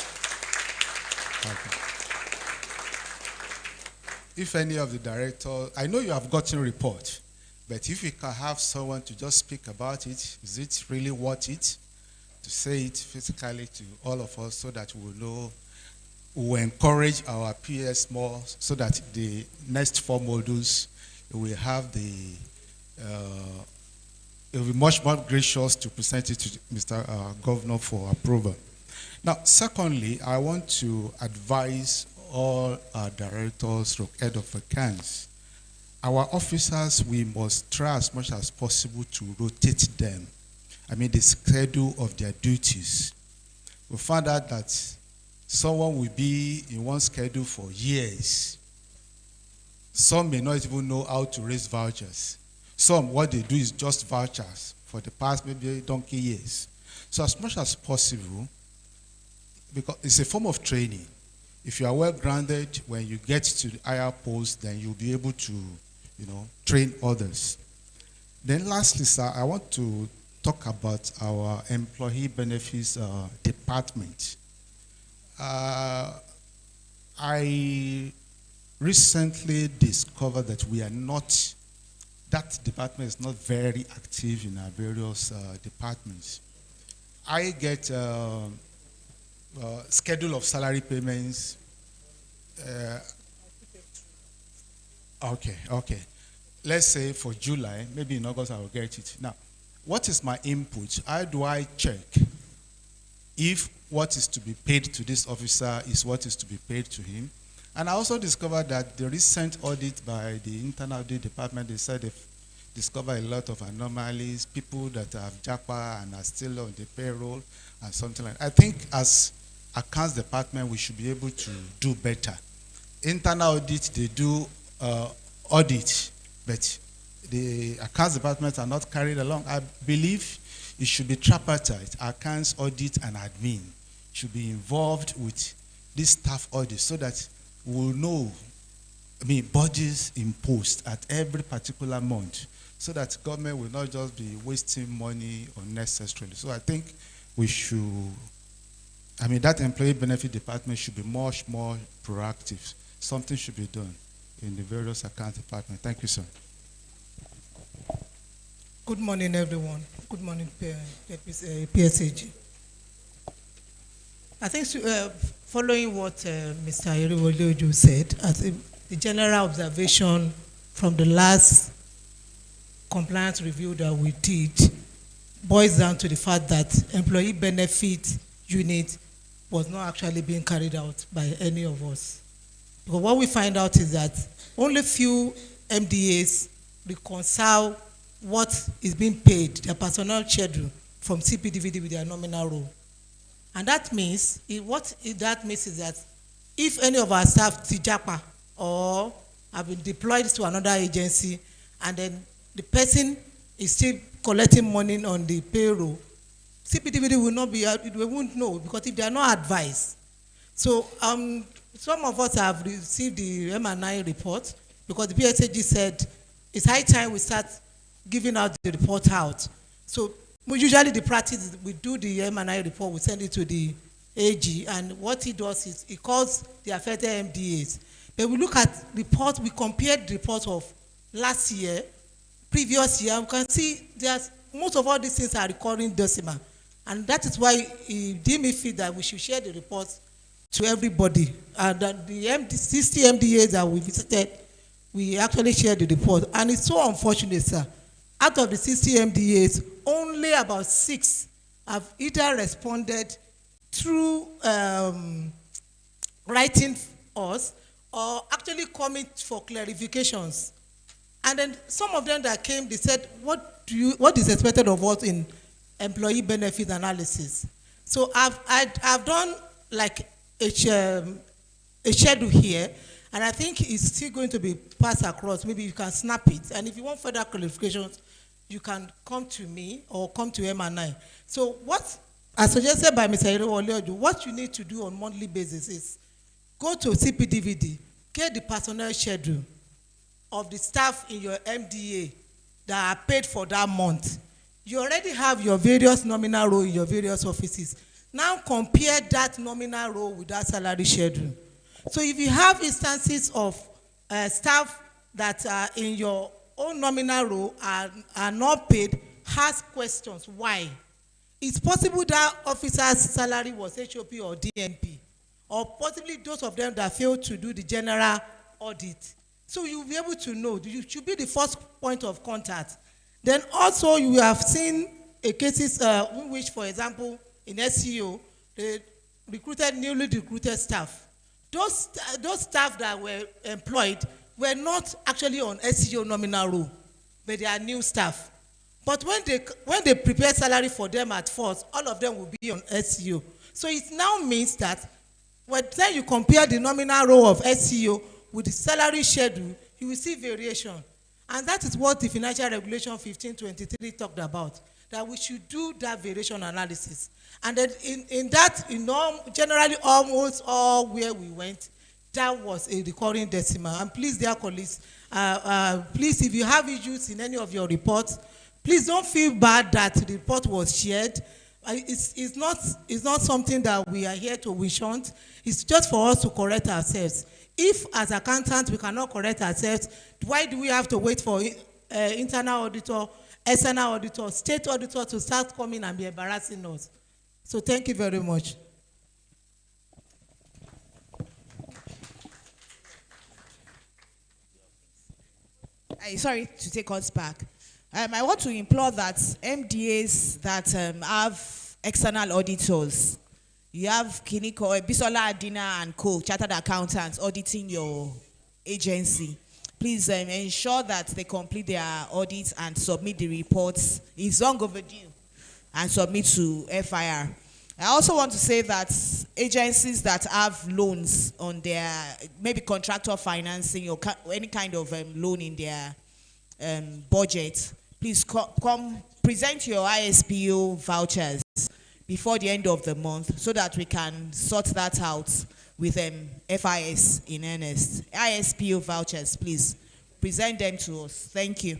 I know you have gotten a report, but if we can have someone to just speak about it, is it really worth it? To say it physically to all of us so that we will know, we will encourage our PS more so that the next 4 modules will have it will be much more gracious to present it to Mr. Governor for approval. Now, secondly, I want to advise all our directors, head of accounts, our officers, we must try as much as possible to rotate them. I mean, the schedule of their duties. We found out that someone will be in one schedule for years. Some may not even know how to raise vouchers. Some, what they do is just vouchers for the past maybe donkey years. So as much as possible, because it's a form of training. If you are well grounded, when you get to the higher post, then you'll be able to, train others. Then lastly, sir, I want to talk about our employee benefits department. I recently discovered that that department is not very active in our various departments. I get schedule of salary payments. Okay. Let's say for July, maybe in August I will get it. Now, what is my input? How do I check if what is to be paid to this officer is what is to be paid to him? And I also discovered that the recent audit by the internal audit department, they said they've discovered a lot of anomalies, people that have JAPA and are still on the payroll and something like that. I think as accounts department, we should be able to do better. Internal audit, they do audit, but the accounts department are not carried along. I believe it should be tripartite. Accounts, audit, and admin should be involved with this staff audit so that we'll know, bodies imposed at every particular month so that government will not just be wasting money unnecessarily. So I think we should, that employee benefit department should be much more proactive. Something should be done in the various account departments. Thank you, sir. Good morning, everyone. Good morning, PSAG. I think following what Mr. Eriwolioju said, I think the general observation from the last compliance review that we did boils down to the fact that employee benefit unit was not actually being carried out by any of us. Because what we find out is that only few MDAs reconcile what is being paid, their personnel schedule, from CPDVD with their nominal role. And that means, that means is that if any of our staff TJAPA or have been deployed to another agency and then the person is still collecting money on the payroll, CPDVD will not be, we won't know, because if they are not advised. So some of us have received the M&I report, because the PSAG said it's high time we start giving out the report out. So usually the practice is we do the M&I report, we send it to the AG, and what he does is he calls the affected MDAs. But we look at reports, we compared the report of last year, previous year, we can see there's most of all these things are recurring decimal. And that is why he deemed me feel that we should share the reports to everybody. And that the 60 MDAs that we visited, we actually shared the report. And it's so unfortunate, sir. Out of the 60 MDAs, only about 6 have either responded through writing us or actually coming for clarifications. And then some of them that came, they said, what is expected of us in employee benefit analysis? So I've done like a schedule here, and I think it's still going to be passed across. Maybe you can snap it. And if you want further clarifications, you can come to me or come to M&I. So what, as suggested by Mr. Olioju, what you need to do on monthly basis is go to CPDVD, get the personnel schedule of the staff in your MDA that are paid for that month. You already have your various nominal role in your various offices. Now compare that nominal role with that salary schedule. So if you have instances of staff that are in your own nominal role are not paid, ask questions. Why? It's possible that officer's salary was HOP or DNP, or possibly those of them that failed to do the general audit. So you'll be able to know. You should be the first point of contact. Then also you have seen cases in which, for example, in SEO, they newly recruited staff. Those staff that were employed were not actually on SEO nominal role, but they are new staff. But when they prepare salary for them at first, all of them will be on SEO. So it now means that when you compare the nominal role of SEO with the salary schedule, you will see variation. And that is what the Financial Regulation 1523 talked about, that we should do that variation analysis. And then generally almost all where we went, that was a recurring decimal. And please, dear colleagues, please, if you have issues in any of your reports, please don't feel bad that the report was shared. It's not something that we are here to wish on. It's just for us to correct ourselves. If, as accountants, we cannot correct ourselves, why do we have to wait for internal auditor, external auditor, state auditor to start coming and be embarrassing us? So thank you very much. Sorry to take us back. I want to implore that MDAs that have external auditors, you have Kiniko, Bisola Adina and Co, chartered accountants auditing your agency. Please ensure that they complete their audits and submit the reports. It's long overdue, and submit to FIR. I also want to say that agencies that have loans on their, maybe contractor financing or any kind of loan in their budget, please come present your ISPO vouchers before the end of the month so that we can sort that out with FIS in earnest. ISPO vouchers, please present them to us. Thank you.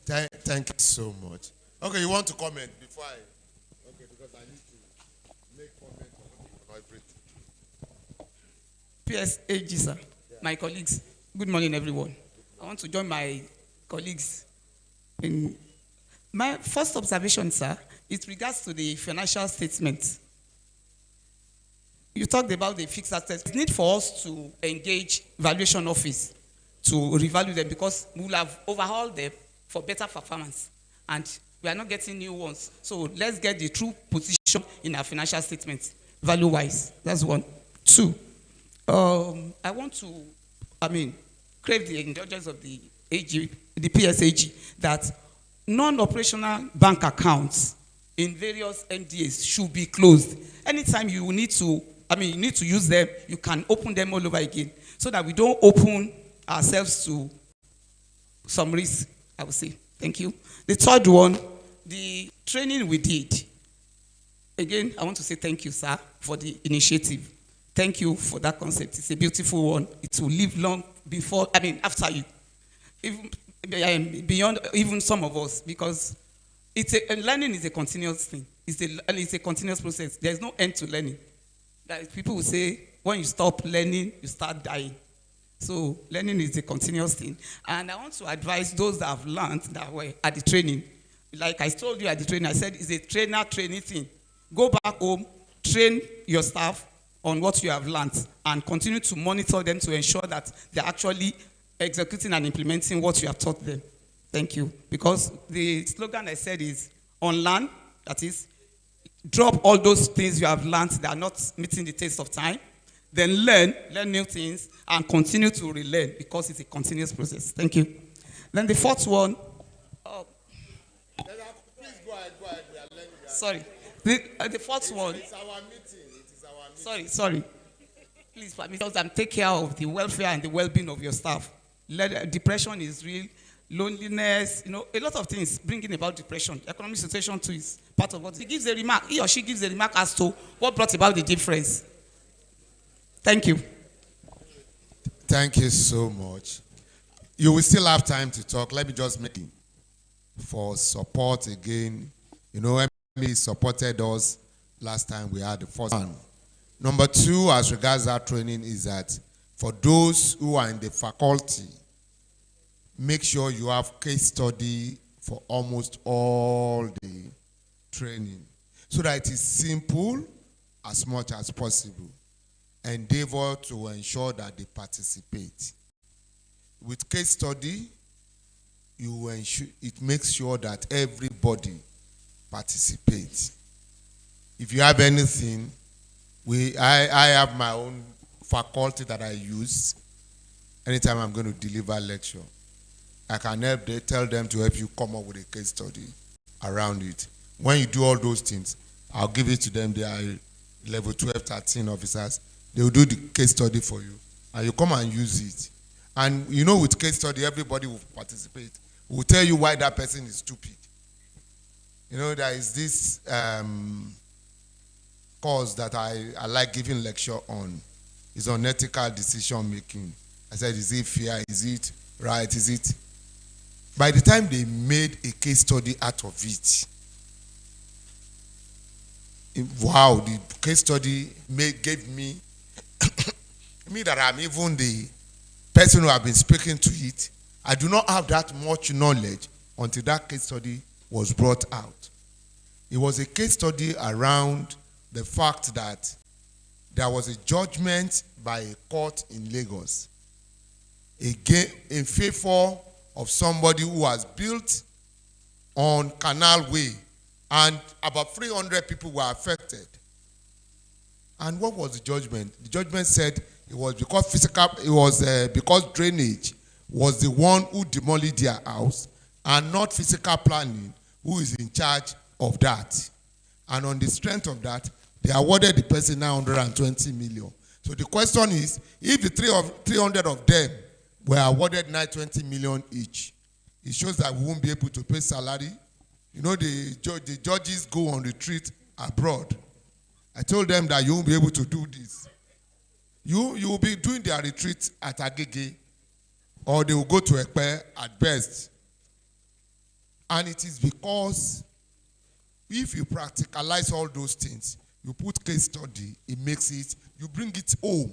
Thank you so much. Okay, you want to comment before I? Okay, because I need to make comment on everything. PSAG, sir. Yeah. My colleagues. Good morning, everyone. I want to join my colleagues in my first observation, sir. It regards to the financial statement. You talked about the fixed assets. It's need for us to engage valuation office to revalue them because we will have overhauled them for better performance. And we are not getting new ones. So let's get the true position in our financial statements, value-wise. That's one. Two, I want to, crave the indulgence of the AG, the PSAG, that non-operational bank accounts in various MDAs should be closed. Anytime you need to, you need to use them, you can open them all over again, so that we don't open ourselves to some risk, I would say. Thank you. The third one, the training we did. Again, I want to say thank you, sir, for the initiative. Thank you for that concept. It's a beautiful one. It will live long after you. Even, beyond even some of us, because learning is a continuous thing. It's a continuous process. There's no end to learning. Like people will say, when you stop learning, you start dying. So learning is a continuous thing. And I want to advise those that have learned that way at the training. Like I told you at the training, I said it's a trainer-training thing. Go back home, train your staff on what you have learned, and continue to monitor them to ensure that they're actually executing and implementing what you have taught them. Thank you. Because the slogan I said is unlearn, that is, drop all those things you have learned that are not meeting the taste of time. Then learn new things, and continue to relearn, because it's a continuous process. Thank you. Then the fourth one. Please go ahead. We are learning. Sorry. The fourth one. It's our meeting. It is our meeting. Sorry. Please permit us and take care of the welfare and the well-being of your staff. Depression is real. Loneliness, a lot of things bringing about depression. Economic situation too is part of what he or she gives a remark as to what brought about the difference. Thank you. Thank you so much. You will still have time to talk. Let me just make it for support again. Emily supported us last time we had the first one. Number two, as regards our training, is that for those who are in the faculty, make sure you have case study for almost all the training, so that it is simple as much as possible. Endeavor to ensure that they participate. With case study, it makes sure that everybody participates. If you have anything, I have my own faculty that I use anytime I'm going to deliver a lecture. I can tell them to help you come up with a case study around it. When you do all those things, I'll give it to them. They are level 12, 13 officers. They will do the case study for you, and you come and use it. And with case study, everybody will participate. We'll tell you why that person is stupid. There is this course that I like giving lecture on. It's on ethical decision making. I said, is it fair? Is it right? Is it? By the time they made a case study out of it, wow, the case study gave me that I'm even the person who have been speaking to it. I do not have that much knowledge until that case study was brought out. It was a case study around the fact that there was a judgment by a court in Lagos in favor of somebody who has built on Canal Way, and about 300 people were affected. And what was the judgment? The judgment said it was because drainage was the one who demolished their house, and not physical planning who is in charge of that. And on the strength of that, they awarded the person 920 million. So the question is, if the 300 of them were awarded 920 million each, it shows that we won't be able to pay salary. The judges go on retreat abroad. I told them that you won't be able to do this. You will be doing their retreat at Agege, or they will go to Ekpe at best. And it is because if you practicalize all those things, you put case study, it makes it, you bring it home.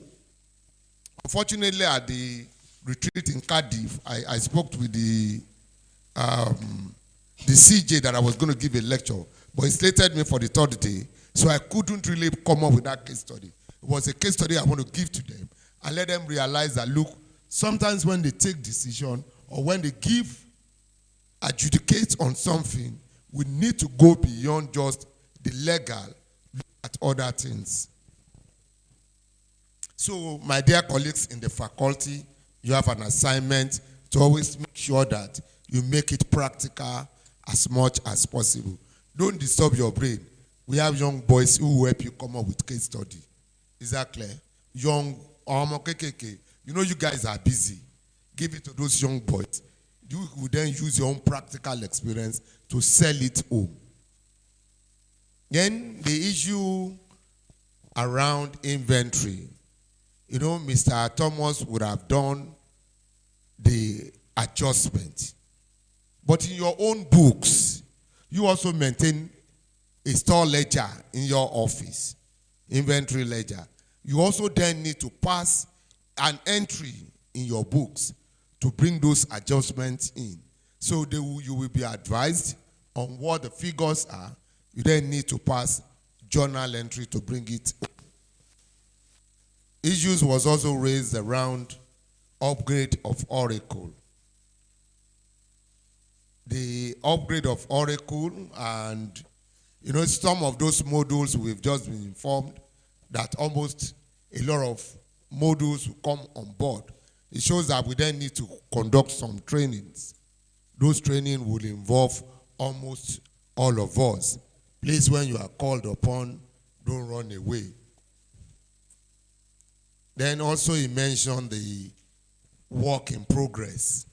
Unfortunately, at the retreat in Cardiff, I spoke with the CJ that I was going to give a lecture, but he slated me for the third day, so I couldn't really come up with that case study. It was a case study I want to give to them and let them realize that, look, sometimes when they take decision or when they adjudicate on something, we need to go beyond just the legal, look at other things. So, my dear colleagues in the faculty, you have an assignment to always make sure that you make it practical as much as possible. Don't disturb your brain. We have young boys who will help you come up with case study. Is that clear? Young, you guys are busy. Give it to those young boys. You will then use your own practical experience to sell it home. Then the issue around inventory. You know, Mr. Thomas would have done the adjustment. But in your own books, you also maintain a store ledger in your office, inventory ledger. You also then need to pass an entry in your books to bring those adjustments in. So you will be advised on what the figures are. You then need to pass journal entry to bring it. Issues was also raised around upgrade of Oracle. The upgrade of Oracle, and you know, some of those modules we've just been informed that almost a lot of modules will come on board. It shows that we then need to conduct some trainings. Those trainings will involve almost all of us. Please, when you are called upon, don't run away. Then also he mentioned the work in progress.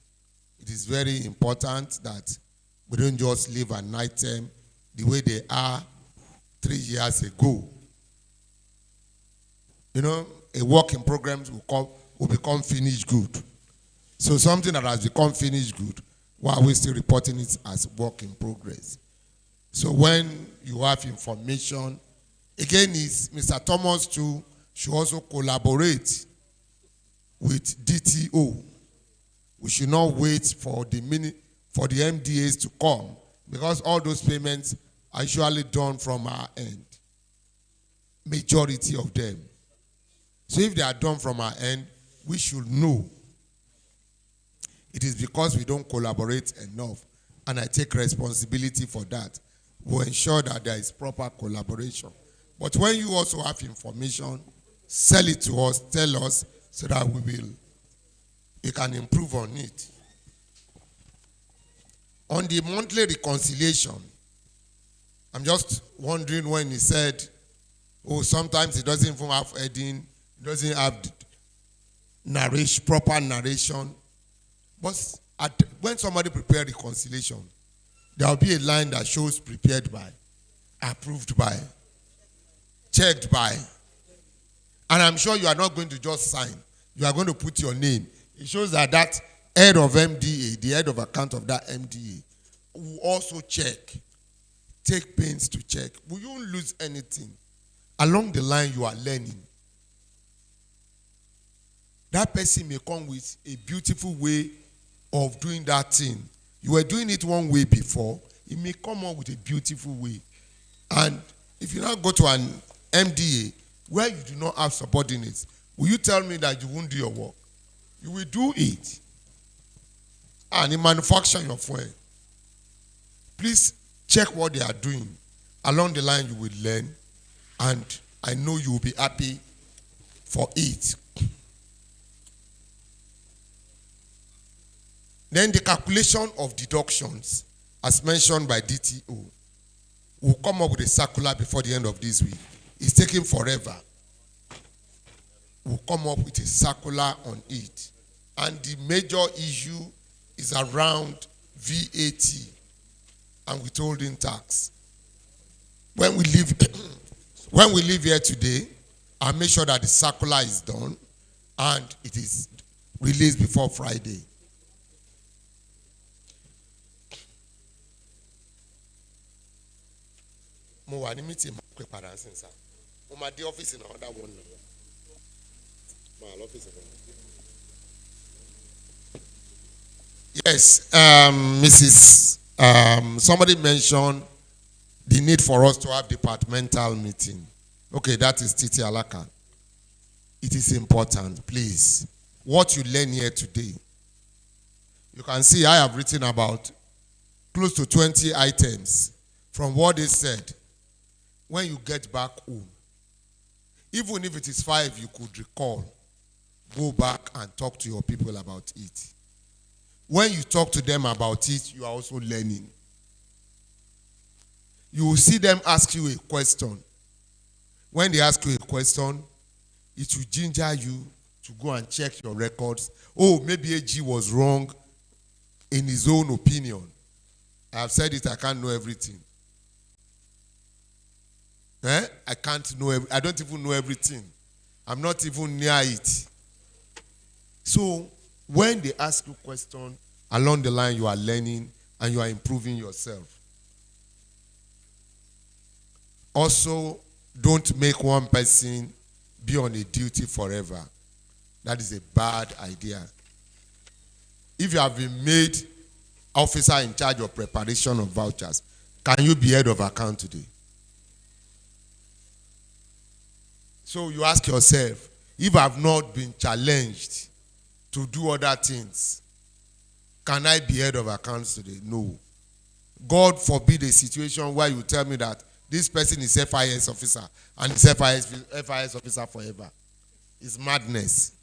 It is very important that we don't just leave an item the way they are 3 years ago. You know, a work in progress will become finished good. So something that has become finished good, why are we still reporting it as work in progress? So when you have information, again, Mr. Thomas too should also collaborate with DTO. We should not wait for the MDAs to come, because all those payments are usually done from our end. Majority of them. So if they are done from our end, we should know. It is because we don't collaborate enough, and I take responsibility for that. We'll ensure that there is proper collaboration. But when you also have information, sell it to us, tell us, so that we can improve on it. On the monthly reconciliation, I'm just wondering when he said, oh, sometimes it doesn't even have heading, it doesn't have proper narration. But when somebody prepares reconciliation, there will be a line that shows prepared by, approved by, checked by. And I'm sure you are not going to just sign. You are going to put your name. It shows that head of MDA, the head of account of that MDA, will also check. Take pains to check. Will you lose anything? Along the line you are learning. That person may come with a beautiful way of doing that thing. You were doing it one way before. It may come up with a beautiful way. And if you now go to an MDA where you do not have subordinates, will you tell me that you won't do your work? You will do it. And in manufacturing your fuel, please check what they are doing. Along the line you will learn, and I know you will be happy for it. Then the calculation of deductions, as mentioned by DTO, will come up with a circular before the end of this week. It's taking forever. We'll come up with a circular on it. And the major issue is around VAT and withholding tax. When we leave here today, I'll make sure that the circular is done and it is released before Friday. Mo wà ní meeting mo pè padà sin sa. Mo ma dé office na other one. Ma office na. Yes, Mrs. Somebody mentioned the need for us to have departmental meeting. Okay, that is Titi Alaka. It is important, please. What you learn here today, you can see I have written about close to 20 items from what they said. When you get back home, even if it is 5 you could recall, go back and talk to your people about it. When you talk to them about it, you are also learning. You will see them ask you a question. When they ask you a question, it will ginger you to go and check your records. Oh, maybe AG was wrong in his own opinion. I have said it, I can't know everything. I can't know, I don't even know everything. I'm not even near it. So when they ask you questions, along the line you are learning and you are improving yourself. Also, don't make one person be on a duty forever. That is a bad idea. If you have been made officer in charge of preparation of vouchers, can you be head of account today? So you ask yourself, if I have not been challenged to do other things, can I be head of accounts today? No. God forbid a situation where you tell me that this person is FIS officer and is FIS officer forever. It's madness.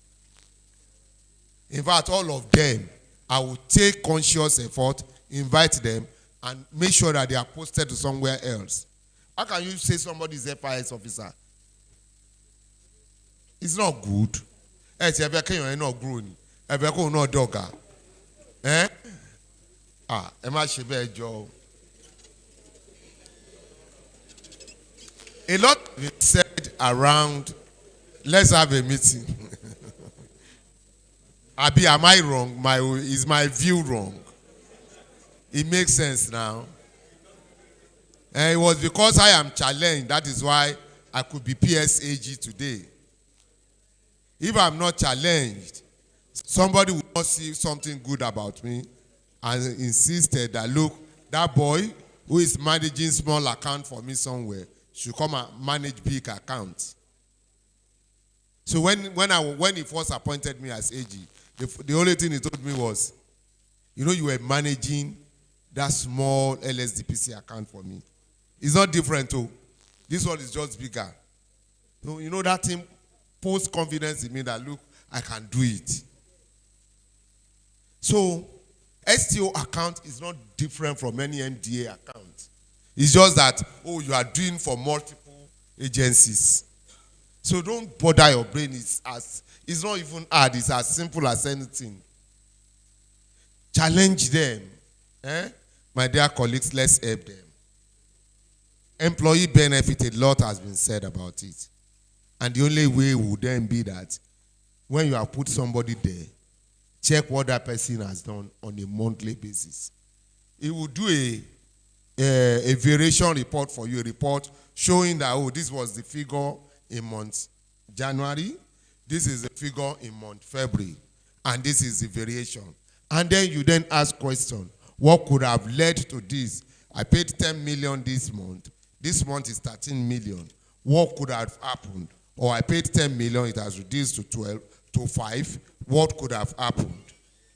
In fact, all of them, I will take conscious effort, invite them, and make sure that they are posted to somewhere else. How can you say somebody is FIS officer? It's not good. It's not grown. Not dogger. Eh? Am I job? A lot has been said around, let's have a meeting. Abi, am I wrong? Is my view wrong? It makes sense now. And it was because I am challenged, that is why I could be PSAG today. If I'm not challenged, somebody will not see something good about me and insisted that, look, that boy who is managing small account for me somewhere should come and manage big accounts. So when he first appointed me as AG, the only thing he told me was, you were managing that small LSDPC account for me. It's not different too. This one is just bigger. So, that thing post confidence in me that, look, I can do it. So STO account is not different from any MDA account. It's just that, you are doing for multiple agencies. So don't bother your brain. It's not even hard. It's as simple as anything. Challenge them. My dear colleagues, let's help them. Employee benefit, a lot has been said about it. And the only way would then be that when you have put somebody there, check what that person has done on a monthly basis. It will do a variation report for you, a report showing that, this was the figure in month January, this is the figure in month February, and this is the variation. And then you then ask question, what could have led to this? I paid 10 million this month is 13 million. What could have happened? Or I paid 10 million, it has reduced to 12, to 5. What could have happened?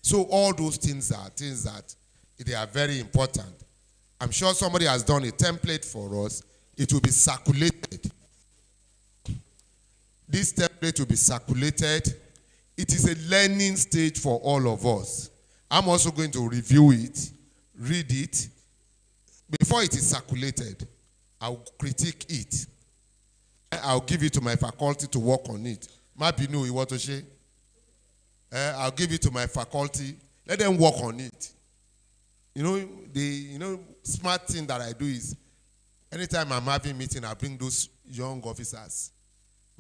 So all those things are things that they are very important. I'm sure somebody has done a template for us. It will be circulated. This template will be circulated. It is a learning stage for all of us. I'm also going to review it, read it. Before it is circulated, I'll critique it. I'll give it to my faculty to work on it. Mabinu, you want to say? I'll give it to my faculty. Let them work on it. The smart thing that I do is, anytime I'm having meeting, I bring those young officers,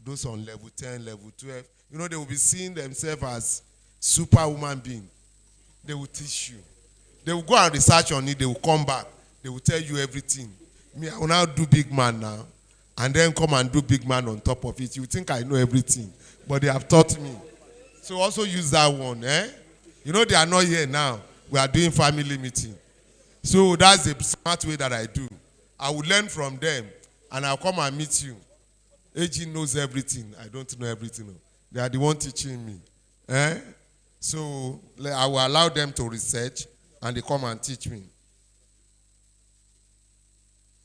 those on level 10, level 12. They will be seeing themselves as superhuman beings. They will teach you. They will go and research on it. They will come back. They will tell you everything. Me, I will now do big man now. And then come and do big man on top of it. You think I know everything. But they have taught me. So also use that one. They are not here now. We are doing family meeting. So that's the smart way that I do. I will learn from them. And I'll come and meet you. AG knows everything. I don't know everything. They are the one teaching me. So I will allow them to research. And they come and teach me.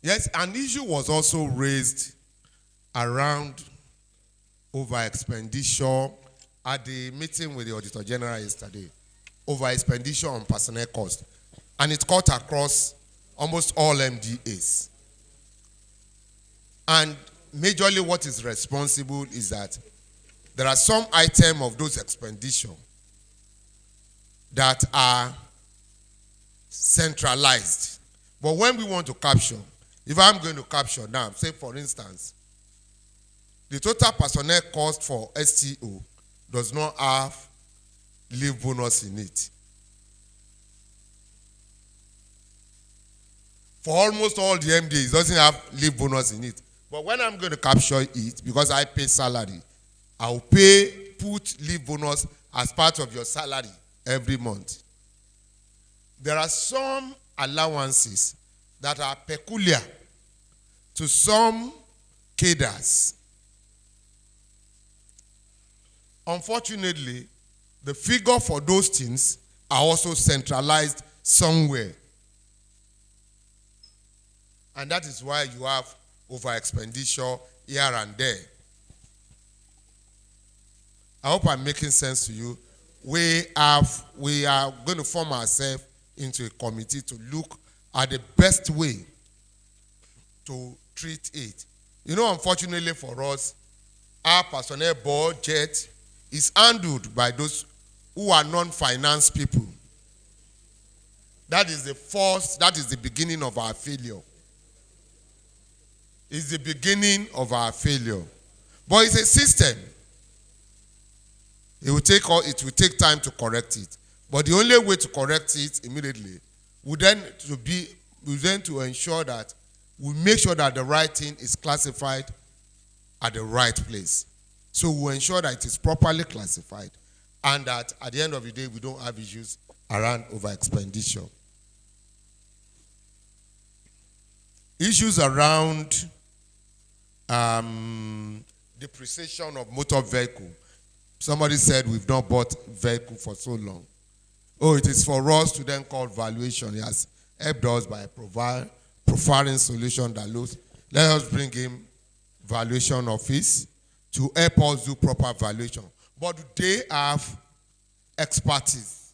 Yes, an issue was also raised around over expenditure at the meeting with the Auditor General yesterday. Over expenditure on personnel cost. And it cut across almost all MDAs. And majorly what is responsible is that there are some items of those expenditure that are centralized. But when we want to capture, if I'm going to capture now, say for instance, the total personnel cost for STO does not have leave bonus in it. For almost all the MDs, it doesn't have leave bonus in it. But when I'm going to capture it, because I pay salary, I'll put leave bonus as part of your salary every month. There are some allowances that are peculiar to some cadres. Unfortunately, the figure for those things are also centralized somewhere. And that is why you have over expenditure here and there. I hope I'm making sense to you. We are going to form ourselves into a committee to look at the best way to treat it. You know, unfortunately for us, our personnel budget is handled by those who are non-finance people. That is the beginning of our failure. It's the beginning of our failure. But it's a system. It will take time to correct it. But the only way to correct it immediately would then to ensure that we make sure that the right thing is classified at the right place. So we ensure that it is properly classified and that at the end of the day we don't have issues around over expenditure. Issues around depreciation of motor vehicle. Somebody said we've not bought vehicle for so long. Oh, it is for us to then call valuation. He has helped us by providing solution that looks. Let us bring him valuation office to help us do proper valuation. But do they have expertise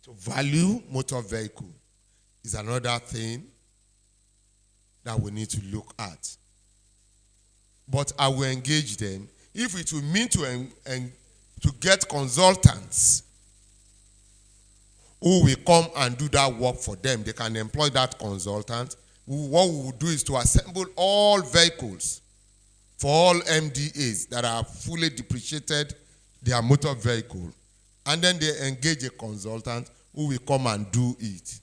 to value motor vehicle? Is another thing that we need to look at. But I will engage them if it will mean to get consultants who will come and do that work for them. They can employ that consultant. What we will do is to assemble all vehicles for all MDAs that are fully depreciated their motor vehicle. And then they engage a consultant who will come and do it.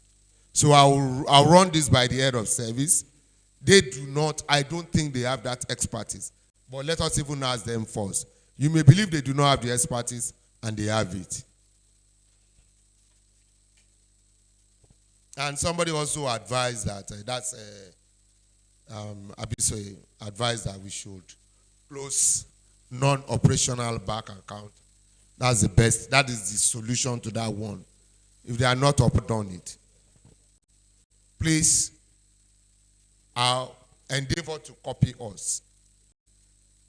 So I'll run this by the head of service. They do not, I don't think they have that expertise. But let us even ask them first. You may believe they do not have the expertise and they have it. And somebody also advised that, Abisoye advised that we should close non-operational bank account. That's the best, that is the solution to that one. If they are not on it, please, I'll endeavor to copy us.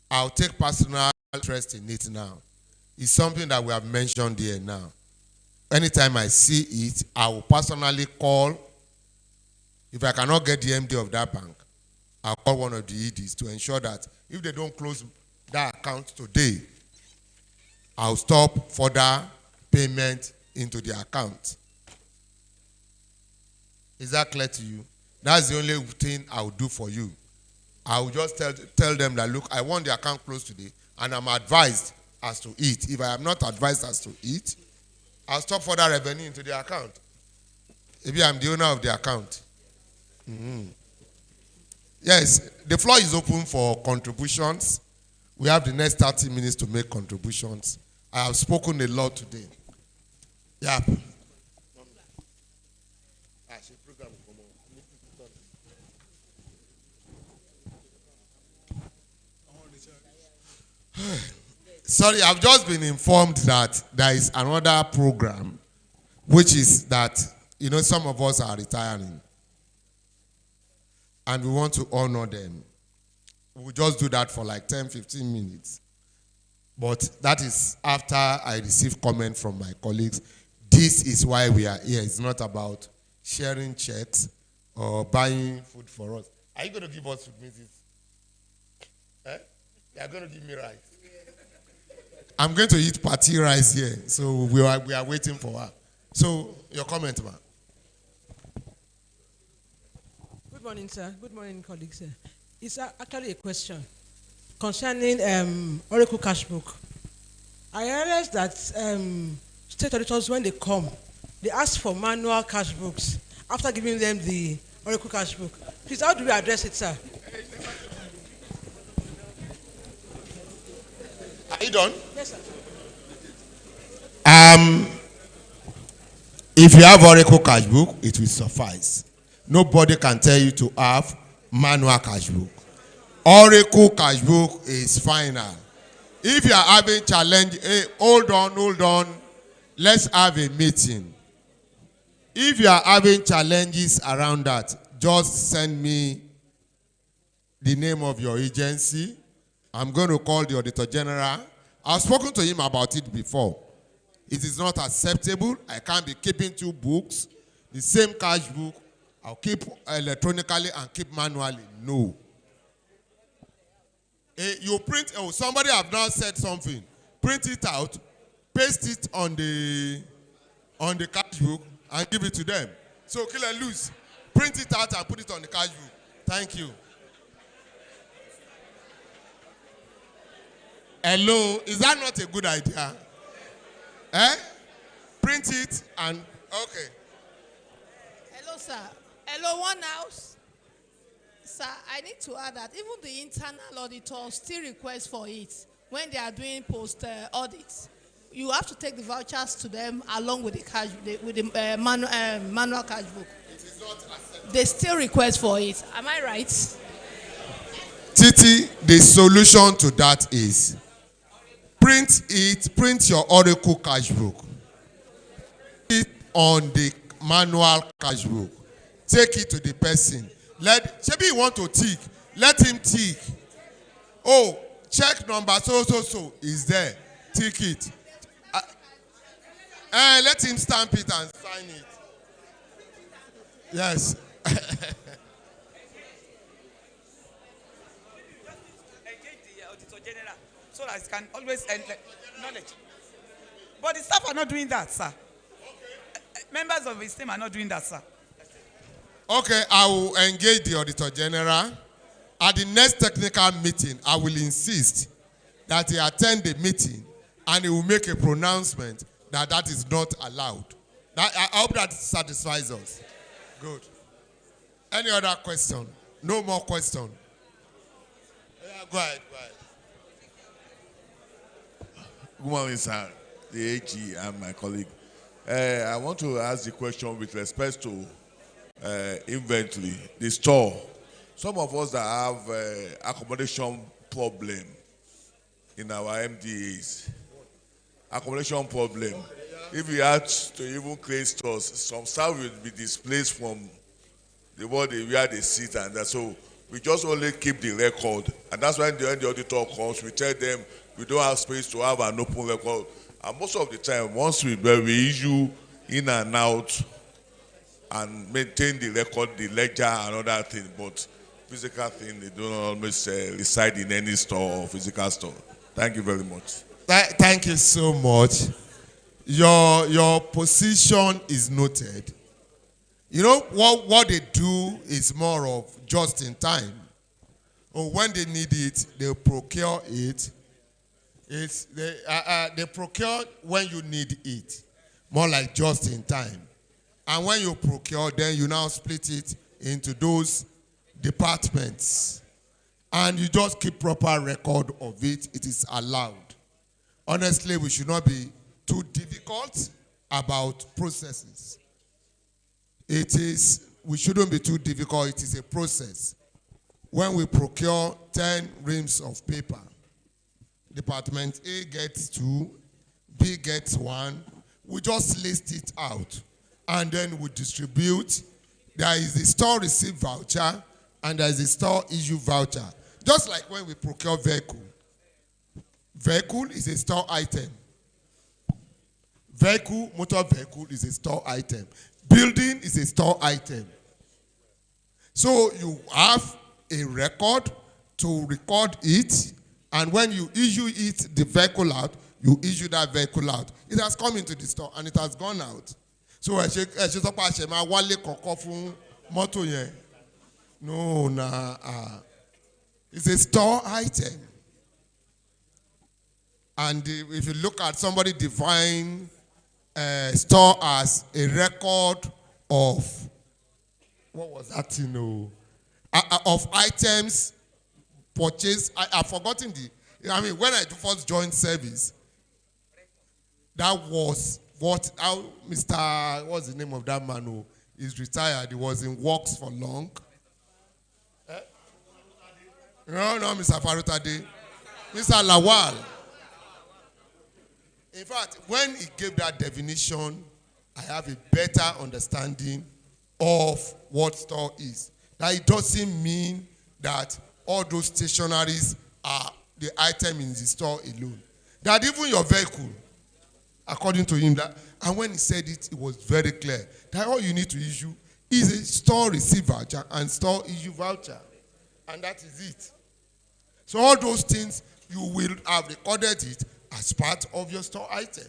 I'll take personal interest in it now. It's something that we have mentioned here now. Anytime I see it, I will personally call. If I cannot get the MD of that bank, I'll call one of the EDs to ensure that if they don't close that account today, I'll stop further payment into the account. Is that clear to you? That's the only thing I will do for you. I will just tell them that, look, I want the account closed today, and I'm advised as to it. If I am not advised as to it, I'll stop further revenue into the account. Maybe I'm the owner of the account. Yes, the floor is open for contributions. We have the next 30 minutes to make contributions. I have spoken a lot today. Yeah. Sorry, I've just been informed that there is another program, which is that, you know, some of us are retiring. And we want to honor them. We'll just do that for like 10, 15 minutes. But that is after I receive comment from my colleagues. This is why we are here. It's not about sharing checks or buying food for us. Are you going to give us food, Mrs.? Eh? You are going to give me rice. I'm going to eat party rice here. So we are waiting for her. So, your comment, ma'am. morning, sir. Good morning, colleagues. Sir. It's actually a question concerning Oracle Cash Book. I realized that state auditors, when they come, they ask for manual cash books after giving them the Oracle Cash Book. Please, how do we address it, sir? Are you done? Yes, sir. If you have Oracle Cash Book, it will suffice. Nobody can tell you to have manual cash book. Oracle Cash Book is final. If you are having challenge, hey, hold on. Let's have a meeting. If you are having challenges around that, just send me the name of your agency. I'm going to call the Auditor General. I've spoken to him about it before. It is not acceptable. I can't be keeping two books. The same cash book, I'll keep electronically and keep manually. No. You print, somebody have now said something. Print it out, paste it on the cash book, and give it to them. So kill and lose. Print it out and put it on the cash book. Thank you. Hello, is that not a good idea? Print it and, okay. Hello, sir. Hello, One House. Sir, I need to add that even the internal auditors still request for it when they are doing post audits. You have to take the vouchers to them along with the cash, manual cash book. It is not acceptable. They still request for it. Am I right? Titi, the solution to that is print your Oracle cash book. Put it on the manual cash book. Take it to the person. Maybe you want to tick. Let him tick. Oh, check number so is there. Tick it. Let him stamp it and sign it. Yes. Engage the Auditor General so that it can always knowledge. But the staff are not doing that, sir. Members of his team are not doing that, sir. Okay, I will engage the Auditor General. At the next technical meeting, I will insist that he attend the meeting and he will make a pronouncement that is not allowed. I hope that satisfies us. Good. Any other question? No more question. Yeah, go ahead. Good morning, sir. The AG and my colleague. I want to ask the question with respect to inventory, the store. Some of us that have accommodation problem in our MDAs, accommodation problem. If we had to even create stores, some staff will be displaced from where they sit, and that. So we just only keep the record, and that's when the auditor comes, we tell them we don't have space to have an open record. And most of the time, once we issue in and out and maintain the record, the ledger and other things, but physical thing, they don't always reside in any store or physical store. Thank you very much. Thank you so much. Your position is noted. You know what they do is more of just in time. Or when they need it, they procure it. They procure when you need it, more like just in time. And when you procure, then you now split it into those departments. And you just keep proper record of it. It is allowed. Honestly, we should not be too difficult about processes. We shouldn't be too difficult. It is a process. When we procure 10 reams of paper, Department A gets 2, B gets 1. We just list it out, and then we distribute. There is a store receipt voucher, and there is a store issue voucher. Just like when we procure vehicle. Vehicle is a store item. Motor vehicle is a store item. Building is a store item. So you have a record to record it, and when you issue it, the vehicle out, you issue that vehicle out. It has come into the store and it has gone out. So No, nah. It's a store item. And if you look at somebody define store as a record of, what was that, of items purchased. I've forgotten when I first joined service, that was what's the name of that man who is retired? He was in works for long. No, Mr. Farutade. Mr. Lawal. In fact, when he gave that definition, I have a better understanding of what store is. That it doesn't mean that all those stationaries are the item in the store alone. That even your vehicle, according to him, and when he said it, it was very clear that all you need to issue is a store receipt voucher and store issue voucher. And that is it. So all those things, you will have recorded it as part of your store item.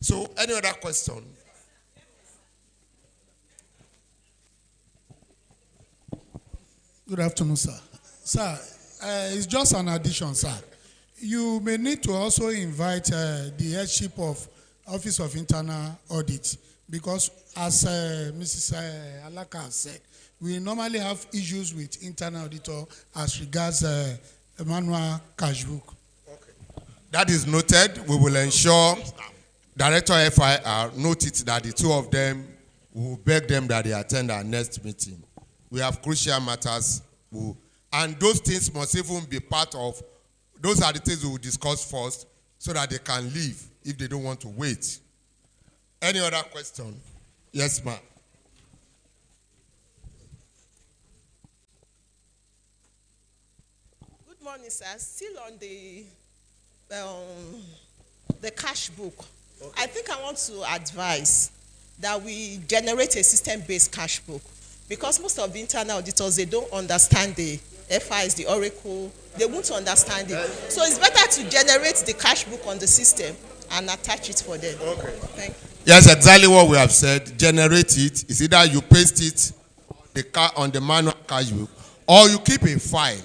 So, any other question? Good afternoon, sir. Sir, it's just an addition, sir. You may need to also invite the headship of Office of Internal Audit, because as Mrs. Alaka has said, we normally have issues with internal auditor as regards manual cash book. That is noted. We will ensure Director FIR noted that the two of them will beg them that they attend our next meeting. We have crucial matters, and those things must even be part of, those are the things we will discuss first so that they can leave if they don't want to wait. Any other question? Yes, ma'am. Good morning, sir. Still on the cash book. Okay. I think I want to advise that we generate a system-based cash book, because most of the internal auditors, they don't understand the FIs, the Oracle, they won't understand it. So it's better to generate the cash book on the system and attach it for them. Okay. Thank you. Yes, exactly what we have said. Generate it. It's either you paste it on the manual cash book, or you keep a file.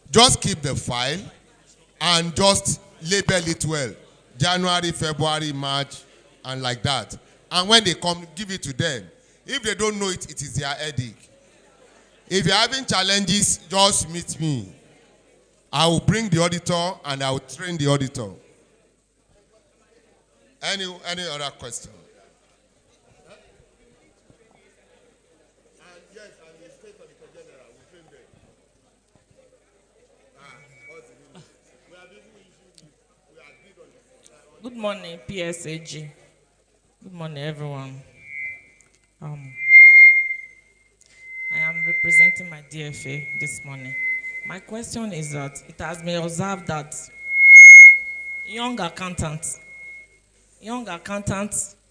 Just keep the file and just label it well. January, February, March, and like that. And when they come, give it to them. If they don't know it, it is their headache. If you're having challenges, just meet me. I will bring the auditor and I will train the auditor. Any other question? Good morning, PSAG. Good morning, everyone. I am representing my DFA this morning. My question is that it has been observed that young accountants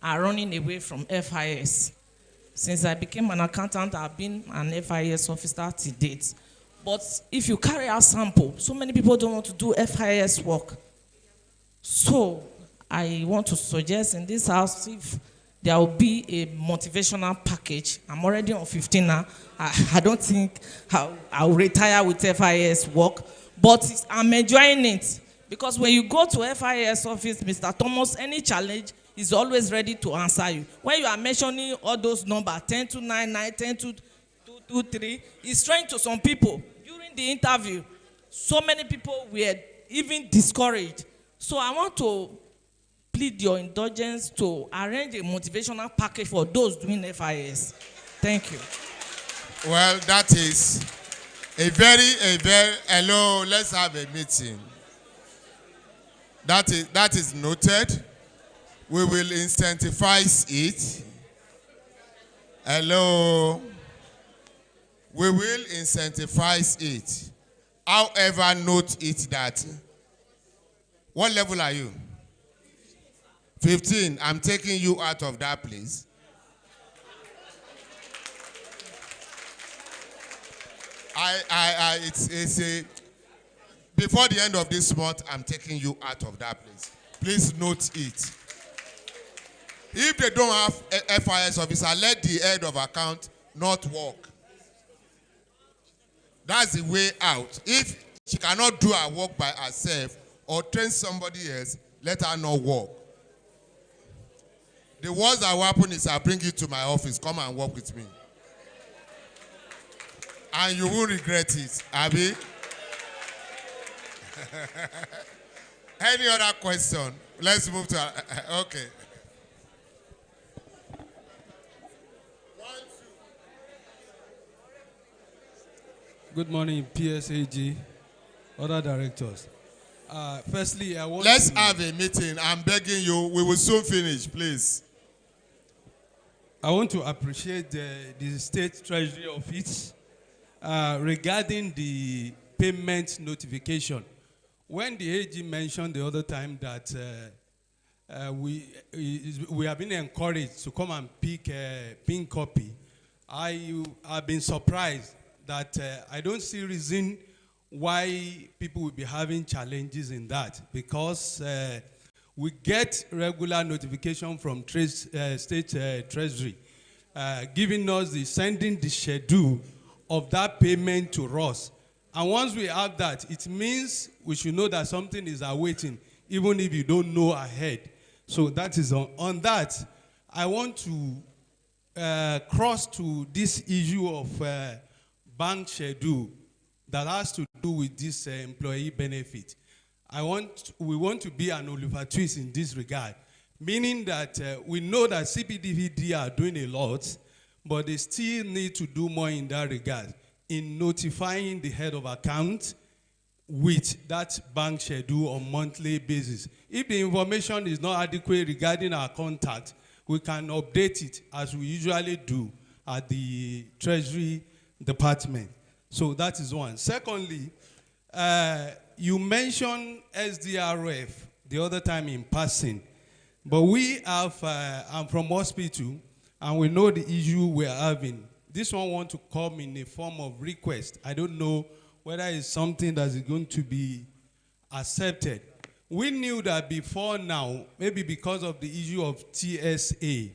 are running away from FIS. Since I became an accountant, I've been an FIS officer to date. But if you carry out sample, so many people don't want to do FIS work. So I want to suggest in this house, if there will be a motivational package. I'm already on 15 now. I don't think I'll retire with FIS work, but I'm enjoying it. Because when you go to FIS office, Mr. Thomas, any challenge is always ready to answer you. When you are mentioning all those numbers, 10299, 10223, it's strange to some people. During the interview, so many people were even discouraged. So I want to plead your indulgence to arrange a motivational package for those doing FIS. Thank you. Well, that is a very, hello, let's have a meeting. That is noted. We will incentivize it. Hello. We will incentivize it. However, note it that, what level are you? 15. I'm taking you out of that place. It's a, before the end of this month, I'm taking you out of that place. Please note it. If they don't have a FIS officer, let the head of account not work. That's the way out. If she cannot do her work by herself or train somebody else, let her not work. The worst that will happen is I bring you to my office. Come and work with me. And you won't regret it. Abi? Any other question? Let's move to... okay. Good morning, PSAG, other directors. Firstly, I want Let's to... have a meeting. I'm begging you. We will soon finish, please. I want to appreciate the State Treasury Office regarding the payment notification. When the AG mentioned the other time that we have been encouraged to come and pick a pin copy, I have been surprised that I don't see reason why people will be having challenges in that, because we get regular notification from State Treasury giving us sending the schedule of that payment to us. And once we have that, it means we should know that something is awaiting, even if you don't know ahead. So that is on that. I want to cross to this issue of bank schedule that has to do with this employee benefit. We want to be an Oliver Twist in this regard, meaning that we know that CPDVD are doing a lot, but they still need to do more in that regard, in notifying the head of account with that bank schedule on monthly basis. If the information is not adequate regarding our contact, we can update it as we usually do at the Treasury Department. So that is one. Secondly, you mentioned SDRF the other time in passing, but we have, I'm from hospital, and we know the issue we're having. This one want to come in a form of request. I don't know whether it's something that is going to be accepted. We knew that before now, maybe because of the issue of TSA,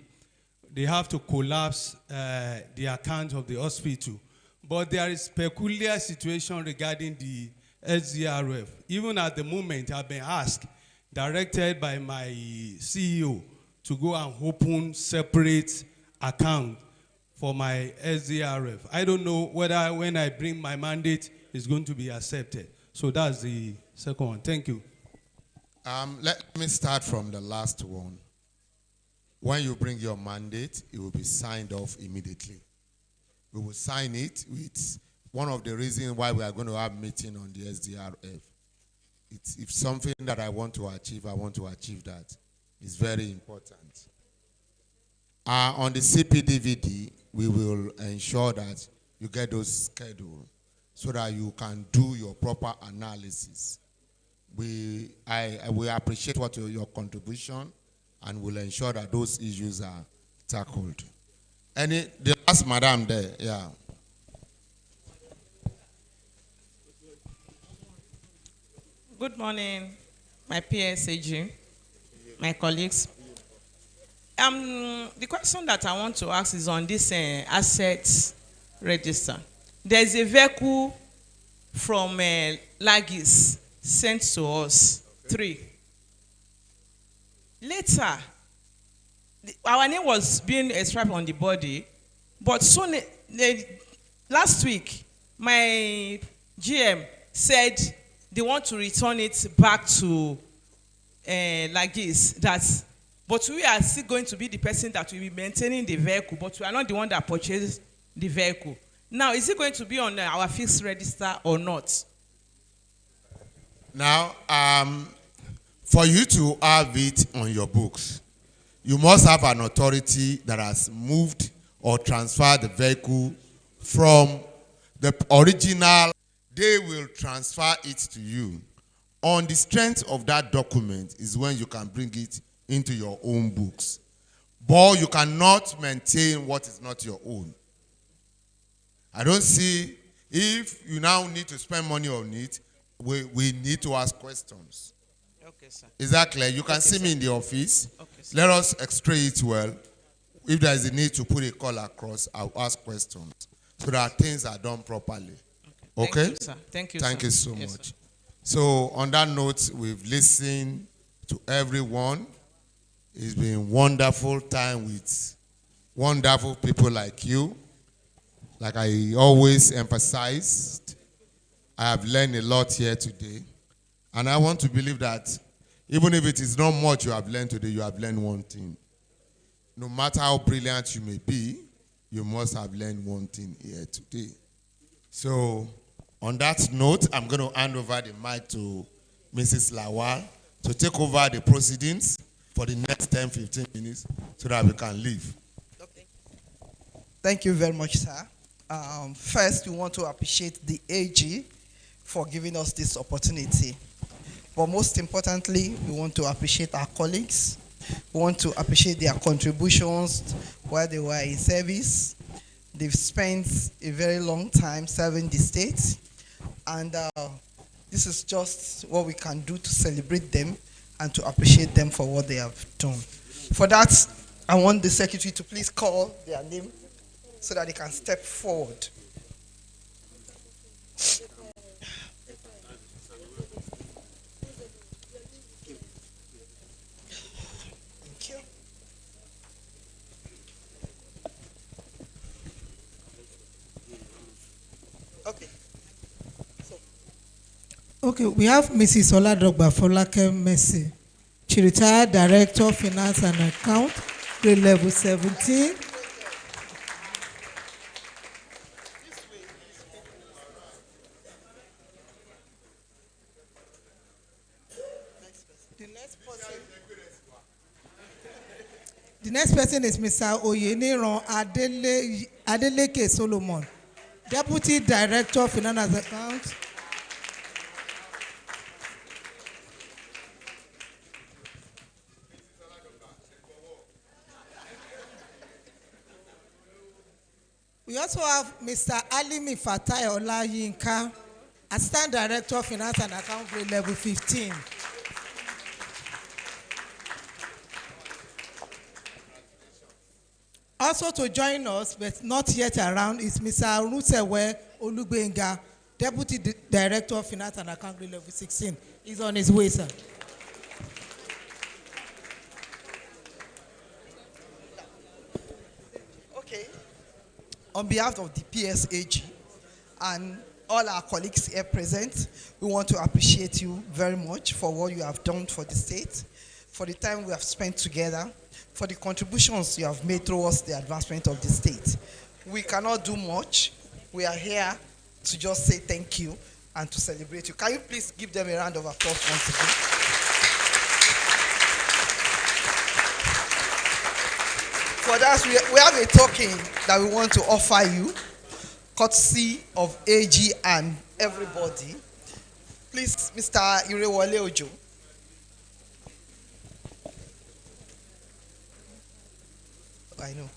they have to collapse the account of the hospital. But there is peculiar situation regarding the SDRF. Even at the moment, I've been asked, directed by my CEO, to go and open separate account for my SDRF. I don't know whether when I bring my mandate, it's going to be accepted. So that's the second one. Thank you. Let me start from the last one. When you bring your mandate, it will be signed off immediately. We will sign it with one of the reasons why we are going to have meeting on the SDRF. It's something that I want to achieve that. It's very important. On the CPDVD, we will ensure that you get those scheduled so that you can do your proper analysis. We appreciate your contribution, and will ensure that those issues are tackled. The last madam there, yeah. Good morning, my PSAG, my colleagues. The question that I want to ask is on this assets register. There's a vehicle from Lagos sent to us, 3. Later, our name was being inscribed on the body, but soon, last week, my GM said they want to return it back to Lagos. But we are still going to be the person that will be maintaining the vehicle, but we are not the one that purchased the vehicle. Now, is it going to be on our fixed register or not? Now, for you to have it on your books, you must have an authority that has moved or transferred the vehicle from the original. They will transfer it to you. On the strength of that document is when you can bring it into your own books. But you cannot maintain what is not your own. I don't see, if you now need to spend money on it, we need to ask questions. Okay, sir. Is that clear? You can see me in the office. Okay, Let us x-ray it well. If there is a need to put a call across, I'll ask questions so that things are done properly. Okay. Okay? Thank you, sir. Thank you, Thank sir. you so Yes, much. sir. So, on that note, we've listened to everyone. It's been wonderful time with wonderful people like you. Like I always emphasized, I have learned a lot here today. And I want to believe that even if it is not much you have learned today, you have learned one thing. No matter how brilliant you may be, you must have learned one thing here today. So, on that note, I'm going to hand over the mic to Mrs. Lawal to take over the proceedings for the next 10-15 minutes so that we can leave. Thank you very much, sir. First, we want to appreciate the AG for giving us this opportunity. But most importantly, we want to appreciate our colleagues. We want to appreciate their contributions while they were in service. They've spent a very long time serving the state. And this is just what we can do to celebrate them and to appreciate them for what they have done. For that, I want the secretary to please call their name so that they can step forward. Thank you. Okay. Okay, we have Mrs. Oladogba Folake Mercy. She retired Director of Finance and Account, grade level 17. The next person is Mr. Oyeniran Adeleke Solomon, Deputy Director of Finance and Account. We also have Mr. Alimi Fatai Olayinka, Assistant Director of Finance and Account, grade level 15. Also to join us, but not yet around, is Mr. Rusewe Olugbenga, Deputy Director of Finance and Account, grade level 16. He's on his way, sir. Okay. On behalf of the PSAG and all our colleagues here present, we want to appreciate you very much for what you have done for the state, for the time we have spent together, for the contributions you have made towards the advancement of the state. We cannot do much. We are here to just say thank you and to celebrate you. Can you please give them a round of applause once again? For that, we have a token that we want to offer you, courtesy of AG and everybody. Please, Mr. Irewole Ojo. I know.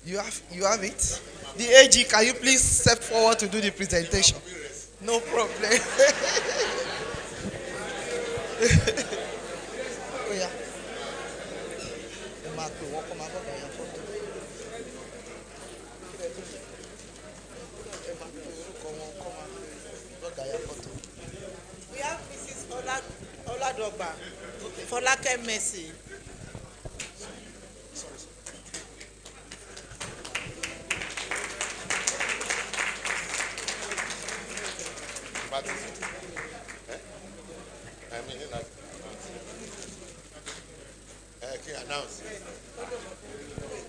You have it. The AG, can you please step forward to do the presentation? No problem. Oh yeah. We have Mrs. Oladogba Folake Mercy.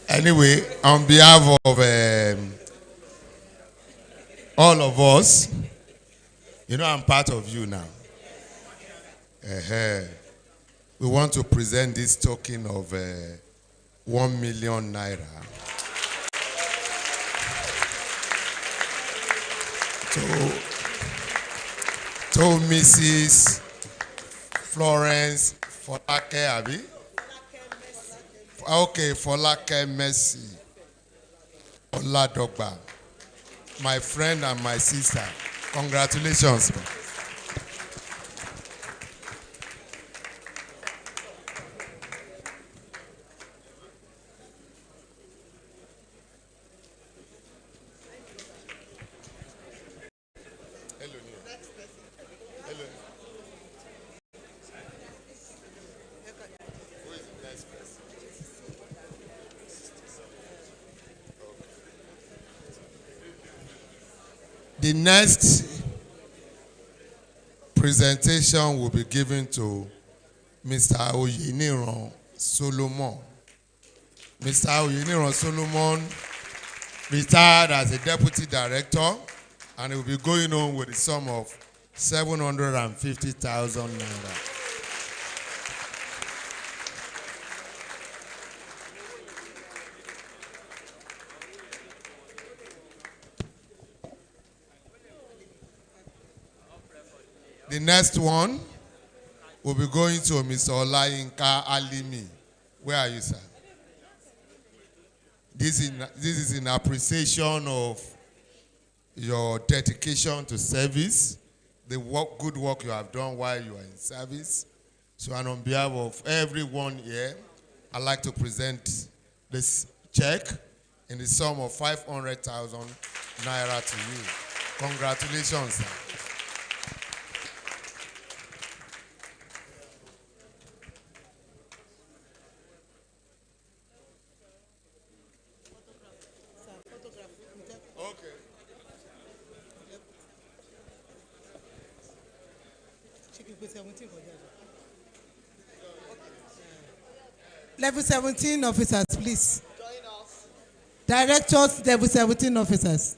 Anyway, on behalf of all of us, you know I'm part of you now. We want to present this token of 1 million naira to Mrs. Florence Folake Abi. Okay, Folake Mercy Oladogba, my friend and my sister. Congratulations. The next presentation will be given to Mr. Oyeniran Solomon. Mr. Oyeniran Solomon retired as a deputy director, and he will be going on with a sum of 750,000 naira. The next one will be going to Mr. Olayinka Alimi. Where are you, sir? This is in appreciation of your dedication to service, the good work you have done while you are in service. So, and on behalf of everyone here, I'd like to present this check in the sum of 500,000 naira to you. Congratulations, sir. Level 17 officers, please. Directors, level 17 officers.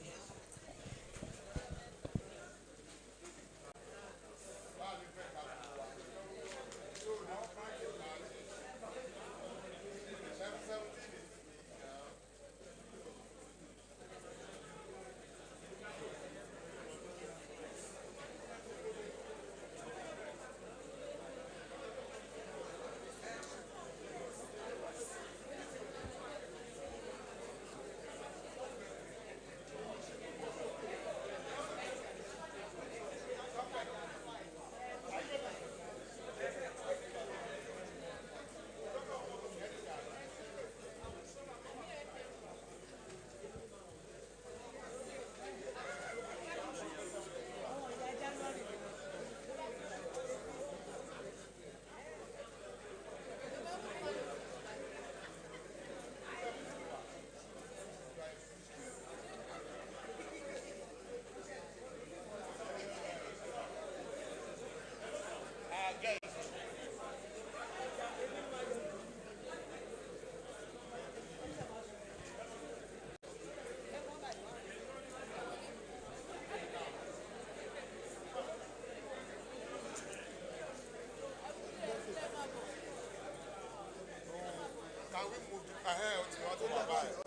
Can we move ahead?